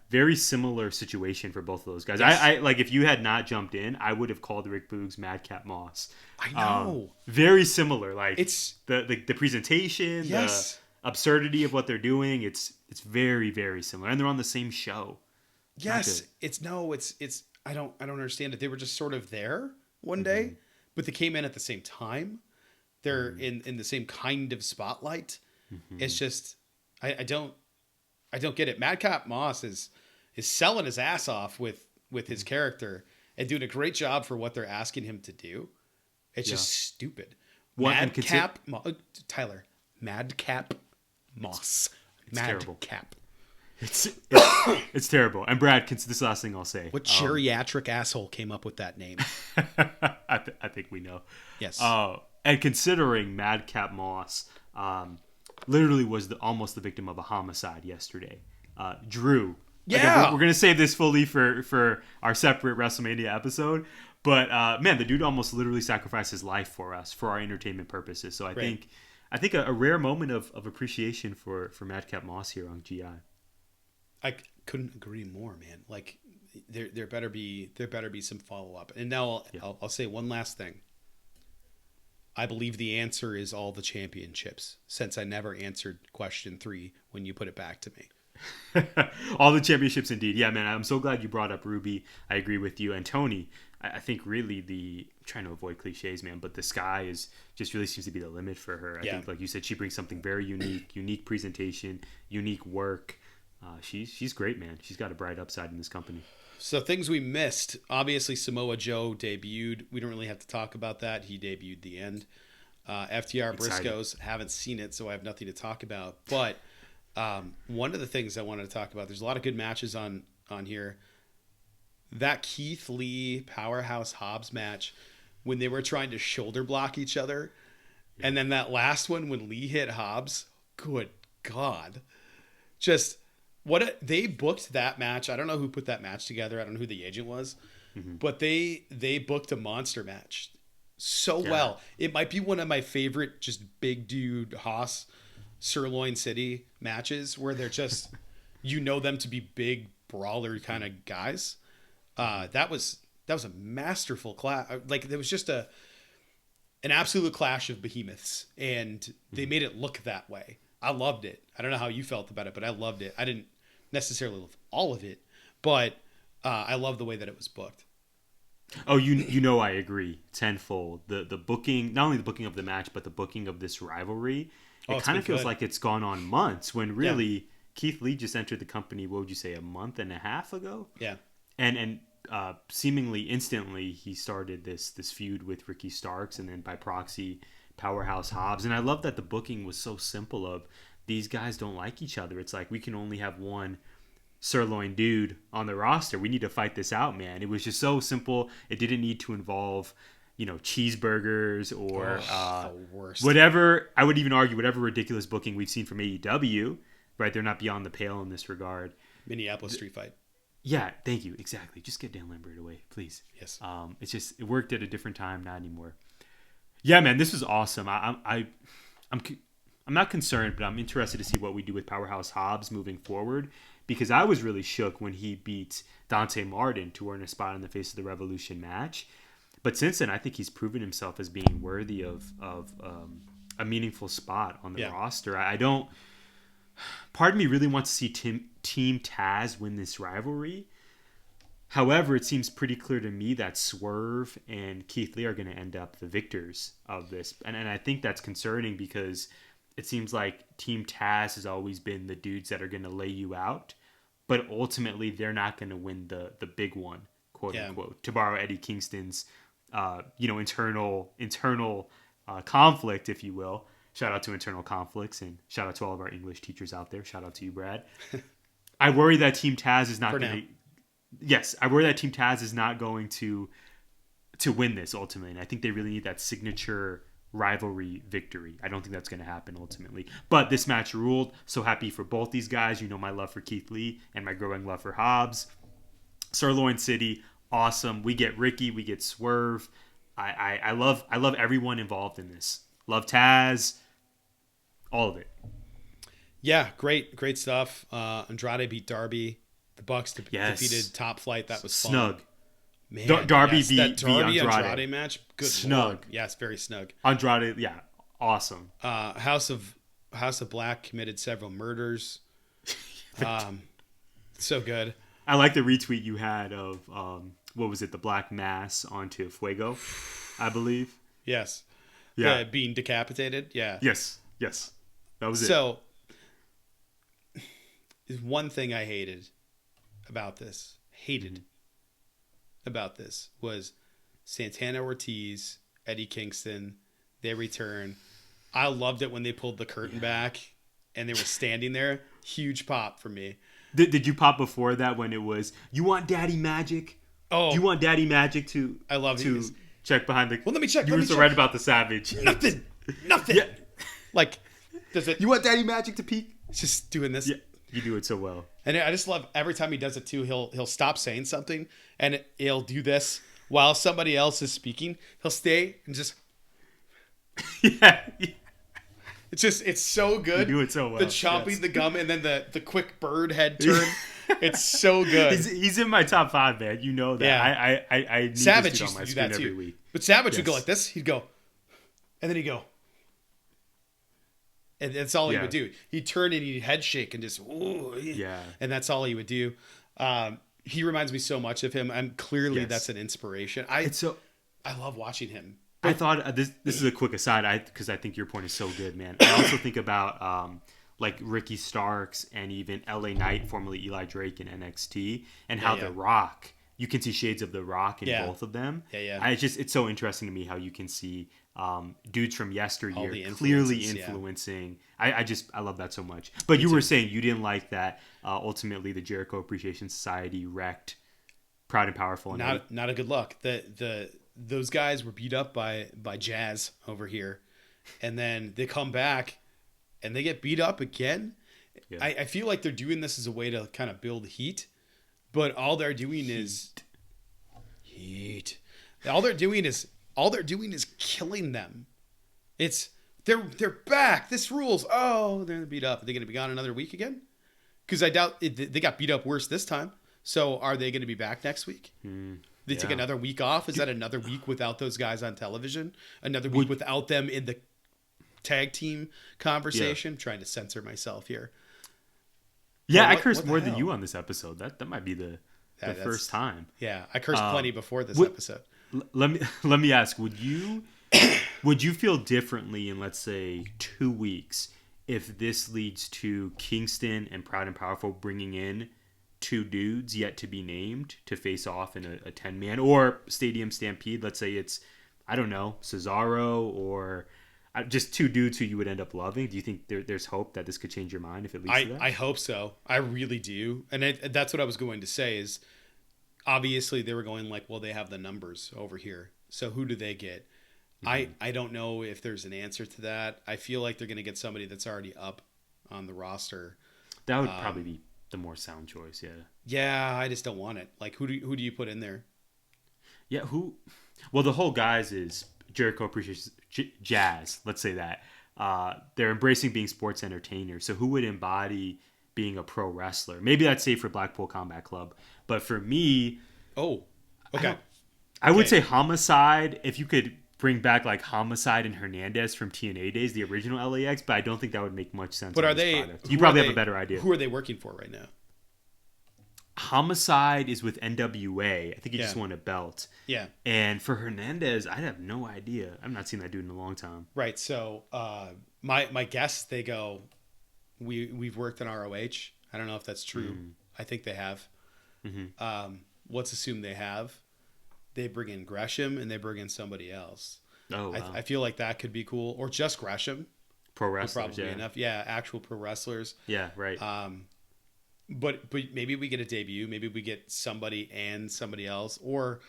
S3: very similar situation for both of those guys.
S2: Yes.
S3: I like, if you had not jumped in, I would have called Rick Boogs Madcap Moss.
S2: I know.
S3: Very similar. Like,
S2: it's
S3: the presentation, the absurdity of what they're doing. It's very, very similar, and they're on the same show.
S2: Yes, it's I don't understand it. They were just sort of there one day, but they came in at the same time. They're in the same kind of spotlight. It's just I don't get it. Madcap Moss is selling his ass off with his character and doing a great job for what they're asking him to do. It's just stupid. Madcap Tyler. Madcap Moss. Madcap.
S3: It's terrible. And Brad, this is the last thing I'll say.
S2: What geriatric asshole came up with that name?
S3: I think we know.
S2: Yes.
S3: And considering Madcap Moss literally was almost the victim of a homicide yesterday. Drew.
S2: Yeah.
S3: We're going to save this fully for our separate WrestleMania episode. But, man, the dude almost literally sacrificed his life for us, for our entertainment purposes. So I I think a rare moment of appreciation for Madcap Moss here on GI.
S2: I couldn't agree more, man. Like there better be some follow up. And now I'll say one last thing. I believe the answer is all the championships, since I never answered question 3 when you put it back to me.
S3: All the championships indeed. Yeah, man, I'm so glad you brought up Ruby. I agree with you. And Toni, I think really I'm trying to avoid cliches, man, but the sky is just really seems to be the limit for her. I think, like you said, she brings something very unique presentation, unique work. She's great, man. She's got a bright upside in this company.
S2: So things we missed. Obviously, Samoa Joe debuted. We don't really have to talk about that. He debuted the end. FTR Briscoes, haven't seen it, so I have nothing to talk about. But one of the things I wanted to talk about, there's a lot of good matches on here. That Keith Lee Powerhouse Hobbs match, when they were trying to shoulder block each other, and then that last one when Lee hit Hobbs, good God. Just... they booked that match. I don't know who put that match together. I don't know who the agent was, but they booked a monster match so well. It might be one of my favorite, just big dude Haas Sirloin City matches where they're just, them to be big brawler kind of guys. That was a masterful clash. Like there was just an absolute clash of behemoths, and they made it look that way. I loved it. I don't know how you felt about it, but I loved it. I didn't necessarily love all of it, but I love the way that it was booked.
S3: Oh, I agree tenfold. The booking, not only the booking of the match, but the booking of this rivalry. It kind of feels like it's gone on months when really Keith Lee just entered the company. What would you say, a month and a half ago? Yeah, and seemingly instantly he started this feud with Ricky Starks, and then by proxy Powerhouse Hobbs. And I love that the booking was so simple. Of these guys don't like each other. It's like we can only have one sirloin dude on the roster. We need to fight this out, man. It was just so simple. It didn't need to involve, cheeseburgers or
S2: the worst.
S3: Whatever. I would even argue whatever ridiculous booking we've seen from AEW. Right, they're not beyond the pale in this regard.
S2: Minneapolis street fight.
S3: Yeah, thank you. Exactly. Just get Dan Lambert away, please.
S2: Yes.
S3: It's just it worked at a different time, not anymore. Yeah, man, this was awesome. I'm not concerned, but I'm interested to see what we do with Powerhouse Hobbs moving forward, because I was really shook when he beat Dante Martin to earn a spot in the Face of the Revolution match. But since then, I think he's proven himself as being worthy of a meaningful spot on the roster. I don't. Part of me really wants to see Team Taz win this rivalry. However, it seems pretty clear to me that Swerve and Keith Lee are going to end up the victors of this. And I think that's concerning, because it seems like Team Taz has always been the dudes that are going to lay you out. But ultimately, they're not going to win the big one, quote unquote. To borrow Eddie Kingston's internal conflict, if you will. Shout out to internal conflicts, and shout out to all of our English teachers out there. Shout out to you, Brad. I worry that Team Taz is not going to... Yes, I worry that Team Taz is not going to win this ultimately, and I think they really need that signature rivalry victory. I don't think that's going to happen ultimately. But this match ruled. So happy for both these guys. You know my love for Keith Lee and my growing love for Hobbs. Sirloin City, awesome. We get Ricky, we get Swerve. I love everyone involved in this. Love Taz, all of it.
S2: Yeah, great stuff. Andrade beat Darby. The Bucks defeated Top Flight. That was
S3: snug.
S2: Fun. Man,
S3: Darby beat
S2: that Darby
S3: Andrade
S2: match. Good
S3: snug.
S2: Lord. Yes, very snug.
S3: Andrade, yeah, awesome.
S2: House of Black committed several murders. So good.
S3: I like the retweet you had of what was it? The Black Mass onto Fuego, I believe.
S2: Yes.
S3: Yeah.
S2: Being decapitated. Yeah.
S3: Yes. That was it.
S2: So, one thing I hated about this was Santana Ortiz, Eddie Kingston, they return. I loved it when they pulled the curtain back and they were standing there. Huge pop for me.
S3: Did you pop before that when it was, you want Daddy Magic?
S2: Oh.
S3: Do you want Daddy Magic to check behind the...
S2: Well, let me check.
S3: You were so right about the Savage.
S2: Nothing. Yeah. Like, does it...
S3: You want Daddy Magic to peek?
S2: It's just doing this.
S3: Yeah. You do it so well.
S2: And I just love every time he does it too, he'll stop saying something and he'll do this while somebody else is speaking. He'll stay and just...
S3: yeah.
S2: It's so good.
S3: You do it so well.
S2: The chomping
S3: Yes.
S2: the gum and then the quick bird head turn. It's so good.
S3: He's in my top 5, man. You know that.
S2: Yeah.
S3: I need
S2: Savage
S3: this dude
S2: used
S3: on my
S2: to do
S3: screen
S2: that
S3: every
S2: too.
S3: week.
S2: But Savage would
S3: Yes.
S2: go like this. He'd go, and then he'd go, and that's all he
S3: Yeah.
S2: would do. He'd turn and he'd head shake and just, ooh,
S3: Yeah.
S2: and that's all he would do. He reminds me so much of him, and clearly
S3: Yes.
S2: that's an inspiration.
S3: It's so.
S2: I love watching him.
S3: I thought this is a quick aside, because I think your point is so good, man. I also think about like Ricky Starks and even LA Knight, formerly Eli Drake in NXT, and how
S2: yeah.
S3: The Rock, you can see shades of The Rock in
S2: Yeah.
S3: both of them.
S2: Yeah.
S3: It's so interesting to me how you can see dudes from
S2: All
S3: yesteryear
S2: the
S3: clearly
S2: influences, yeah.
S3: influencing. I love that so much. But you were saying you didn't like that ultimately the Jericho Appreciation Society wrecked Proud and Powerful. And
S2: Not a good look. Those guys were beat up by Jazz over here, and then they come back and they get beat up again.
S3: Yeah.
S2: I feel like they're doing this as a way to kind of build heat, but all they're doing is heat. All they're doing is killing them. It's they're back. This rules. Oh, they're beat up. Are they going to be gone another week again? Because I doubt they got beat up worse this time. So are they going to be back next week? They take another week off. Is that another week without those guys on television? Another week without them in the tag team conversation? I'm trying to censor myself here.
S3: Yeah,
S2: Well,
S3: I
S2: what
S3: cursed
S2: the
S3: more than
S2: hell?
S3: you on this episode. That might be the first time.
S2: Yeah, I cursed plenty before this
S3: what-
S2: episode.
S3: Let me ask, would you feel differently in, let's say, 2 weeks if this leads to Kingston and Proud and Powerful bringing in 2 dudes yet to be named to face off in a 10-man or Stadium Stampede? Let's say it's, I don't know, Cesaro or just 2 dudes who you would end up loving. Do you think there's hope that this could change your mind if it leads to that?
S2: I hope so. I really do. And that's what I was going to say is, obviously they were going like, well, they have the numbers over here. So who do they get? I don't know if there's an answer to that. I feel like they're going to get somebody that's already up on the roster.
S3: That would probably be the more sound choice, yeah.
S2: Yeah, I just don't want it. Like, who do you put in there?
S3: Yeah, who? Well, the whole guys is Jericho appreciates Jazz. Let's say that they're embracing being sports entertainers. So who would embody being a pro wrestler? Maybe that's safe for Blackpool Combat Club, but for me,
S2: Okay.
S3: I would say Homicide. If you could bring back like Homicide and Hernandez from TNA days, the original LAX, but I don't think that would make much sense.
S2: But
S3: on
S2: are
S3: this
S2: they?
S3: product. You probably have a better idea.
S2: Who are they working for right now?
S3: Homicide is with NWA. I think he just
S2: Yeah.
S3: won a belt.
S2: Yeah.
S3: And for Hernandez, I have no idea. I've not seen that dude in a long time.
S2: Right. So my guess, they go, we've worked in ROH. I don't know if that's true. I think they have. Let's assume they have. They bring in Gresham and they bring in somebody else.
S3: Oh, wow.
S2: I feel like that could be cool, or just Gresham.
S3: Pro
S2: would
S3: wrestlers,
S2: probably
S3: yeah.
S2: enough. Yeah, actual pro wrestlers.
S3: Yeah, right.
S2: But maybe we get a debut. Maybe we get somebody and somebody else, or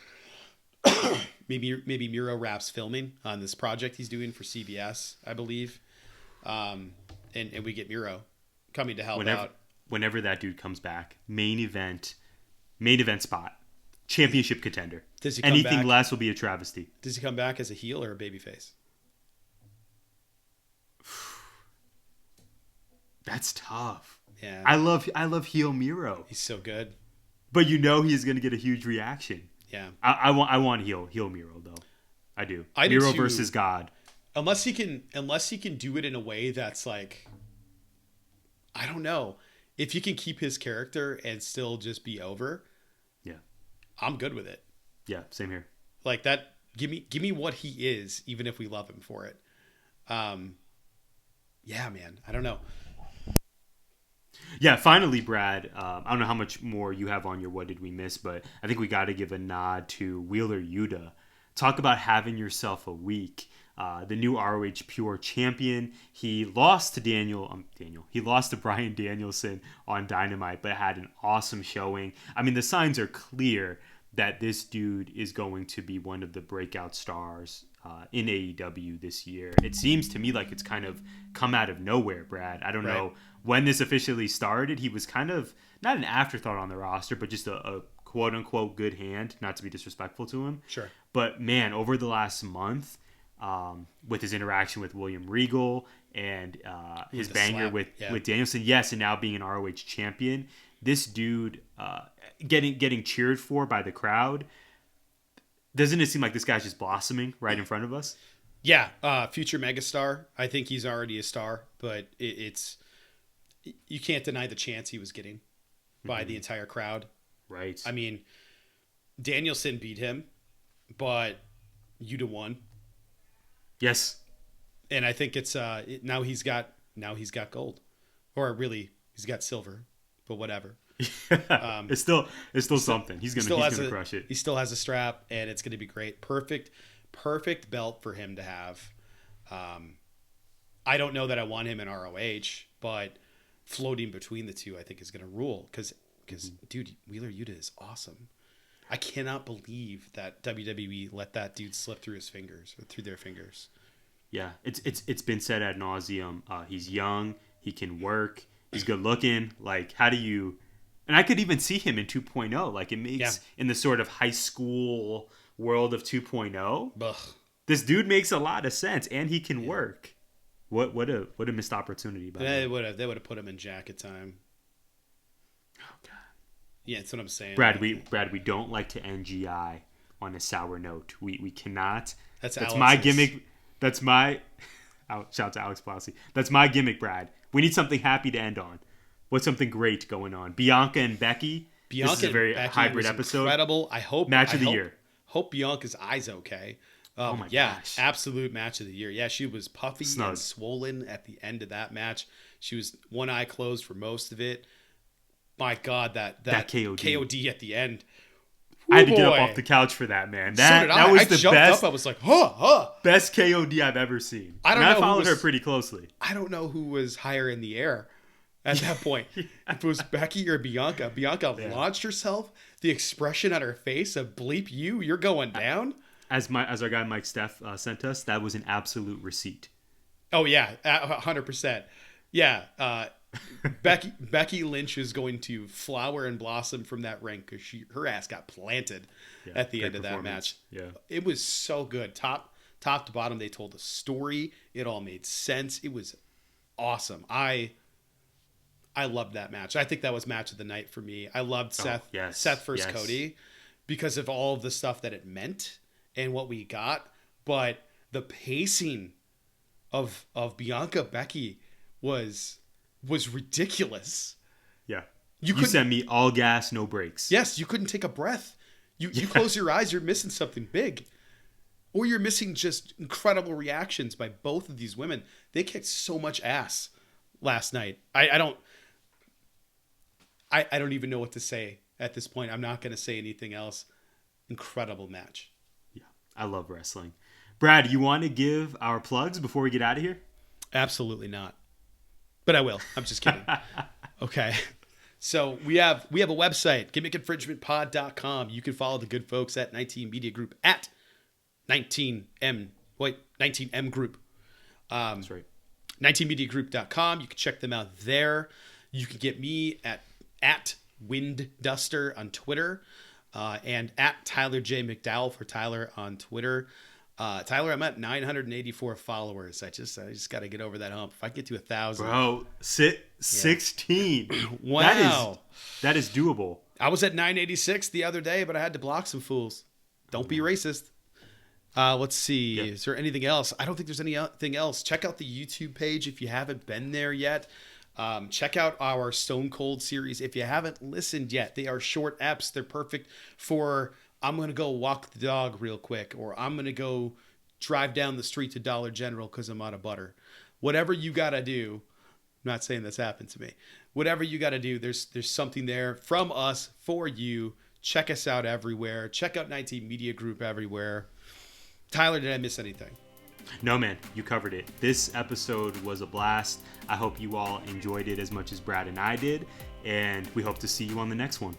S2: maybe Miro Rapp's filming on this project he's doing for CBS, I believe. And we get Miro coming to help out.
S3: Whenever that dude comes back, main event spot, championship contender.
S2: Does he come
S3: Anything
S2: back?
S3: less will be a travesty.
S2: Does he come back as a heel or a babyface?
S3: That's tough.
S2: Yeah,
S3: I love heel Miro,
S2: he's so good.
S3: but you know he's gonna get a huge reaction.
S2: Yeah,
S3: I want heel Miro though. I do.
S2: I do
S3: Miro
S2: too.
S3: versus God.
S2: unless he can do it in a way that's like, I don't know, if he can keep his character and still just be over,
S3: Yeah,
S2: I'm good with it.
S3: yeah, same here.
S2: Like that, give me what he is, even if we love him for it. Yeah, man, I don't know.
S3: Yeah, finally, Brad, I don't know how much more you have on your What Did We Miss, but I think we got to give a nod to Wheeler Yuta. Talk about having yourself a week. The new ROH Pure champion. He lost to He lost to Bryan Danielson on Dynamite, but had an awesome showing. I mean, the signs are clear that this dude is going to be one of the breakout stars in AEW this year. It seems to me like it's kind of come out of nowhere, Brad. I don't know when this officially started. He was kind of not an afterthought on the roster, but just a quote-unquote good hand, not to be disrespectful to him.
S2: Sure.
S3: But man, over the last month, with his interaction with William Regal and his banger with Danielson. Yes, and now being an ROH champion. This dude getting cheered for by the crowd. Doesn't it seem like this guy's just blossoming right in front of us?
S2: Yeah, future megastar. I think he's already a star, but it's you can't deny the chance he was getting by the entire crowd.
S3: Right.
S2: I mean, Danielson beat him, but Yuta won.
S3: Yes.
S2: And I think it's now he's got gold, or really he's got silver, but whatever.
S3: It's still something. He's gonna crush it.
S2: He still has a strap, and it's gonna be great. Perfect belt for him to have. I don't know that I want him in ROH, but floating between the two, I think is gonna rule. Because dude, Wheeler Yuta is awesome. I cannot believe that WWE let that dude slip through their fingers.
S3: Yeah, it's been said ad nauseum. He's young. He can work. He's good looking. Like, how do you? And I could even see him in 2.0. Like, it makes in the sort of high school world of 2.0.
S2: Ugh.
S3: This dude makes a lot of sense, and he can work. What a missed opportunity.
S2: They would have put him in jacket time.
S3: Oh God.
S2: Yeah, that's what I'm saying.
S3: Brad, we don't like to end GI on a sour note. We cannot. That's my gimmick. That's my. Shout out to Alex Blassie. That's my gimmick, Brad. We need something happy to end on. What's something great going on? Bianca and Becky. This is a very hybrid episode.
S2: Incredible. I hope
S3: match of the year.
S2: Hope Bianca's eyes okay.
S3: Oh my
S2: gosh. Absolute match of the year. Yeah, she was puffy and swollen at the end of that match. She was one eye closed for most of it. My God, that KOD at the end.
S3: I had to get up off the couch for that, man. That was the best.
S2: Up, I was like, huh.
S3: Best KOD I've ever seen. I followed her pretty closely.
S2: I don't know who was higher in the air at that point. If it was Becky or Bianca. Bianca launched herself. The expression on her face of bleep you're going down.
S3: As our guy Mike Steph sent us, that was an absolute receipt.
S2: Oh yeah, 100%. Yeah, Becky Lynch is going to flower and blossom from that ring because her ass got planted at the end of that match.
S3: Yeah,
S2: it was so good, top to bottom. They told a story. It all made sense. It was awesome. I loved that match. I think that was match of the night for me. I loved Seth versus Cody because of all of the stuff that it meant and what we got. But the pacing of Bianca Becky was ridiculous.
S3: Yeah. You sent me all gas, no brakes.
S2: Yes, you couldn't take a breath. You close your eyes, you're missing something big. Or you're missing just incredible reactions by both of these women. They kicked so much ass last night. I don't even know what to say at this point. I'm not going to say anything else. Incredible match.
S3: Yeah, I love wrestling. Brad, you want to give our plugs before we get out of here?
S2: Absolutely not. But I will. I'm just kidding. Okay. So we have a website, gimmickinfringementpod.com. You can follow the good folks at 19 Media Group at 19M Group.
S3: That's right.
S2: 19mediagroup.com. You can check them out there. You can get me at Windduster on Twitter and at Tyler J. McDowell for Tyler on Twitter. Tyler, I'm at 984 followers. I just got to get over that hump. If I get to 1,000,
S3: bro, 16.
S2: Wow,
S3: that is doable.
S2: I was at 986 the other day, but I had to block some fools. Don't be racist. Let's see. Yeah. Is there anything else? I don't think there's anything else. Check out the YouTube page if you haven't been there yet. Check out our Stone Cold series if you haven't listened yet. They are short eps. They're perfect for I'm going to go walk the dog real quick, or I'm going to go drive down the street to Dollar General because I'm out of butter. Whatever you got to do. I'm not saying that's happened to me. Whatever you got to do, there's something there from us for you. Check us out everywhere. Check out 19 Media Group everywhere. Tyler, did I miss anything?
S3: No, man, you covered it. This episode was a blast. I hope you all enjoyed it as much as Brad and I did, and we hope to see you on the next one.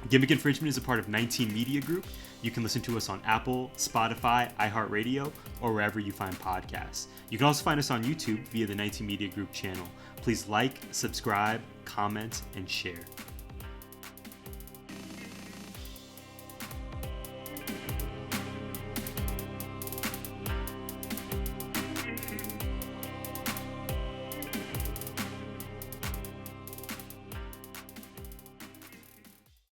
S3: Gimmick Infringement is a part of 19 Media Group. You can listen to us on Apple, Spotify, iHeartRadio, or wherever you find podcasts. You can also find us on YouTube via the 19 Media Group channel. Please like, subscribe, comment, and share.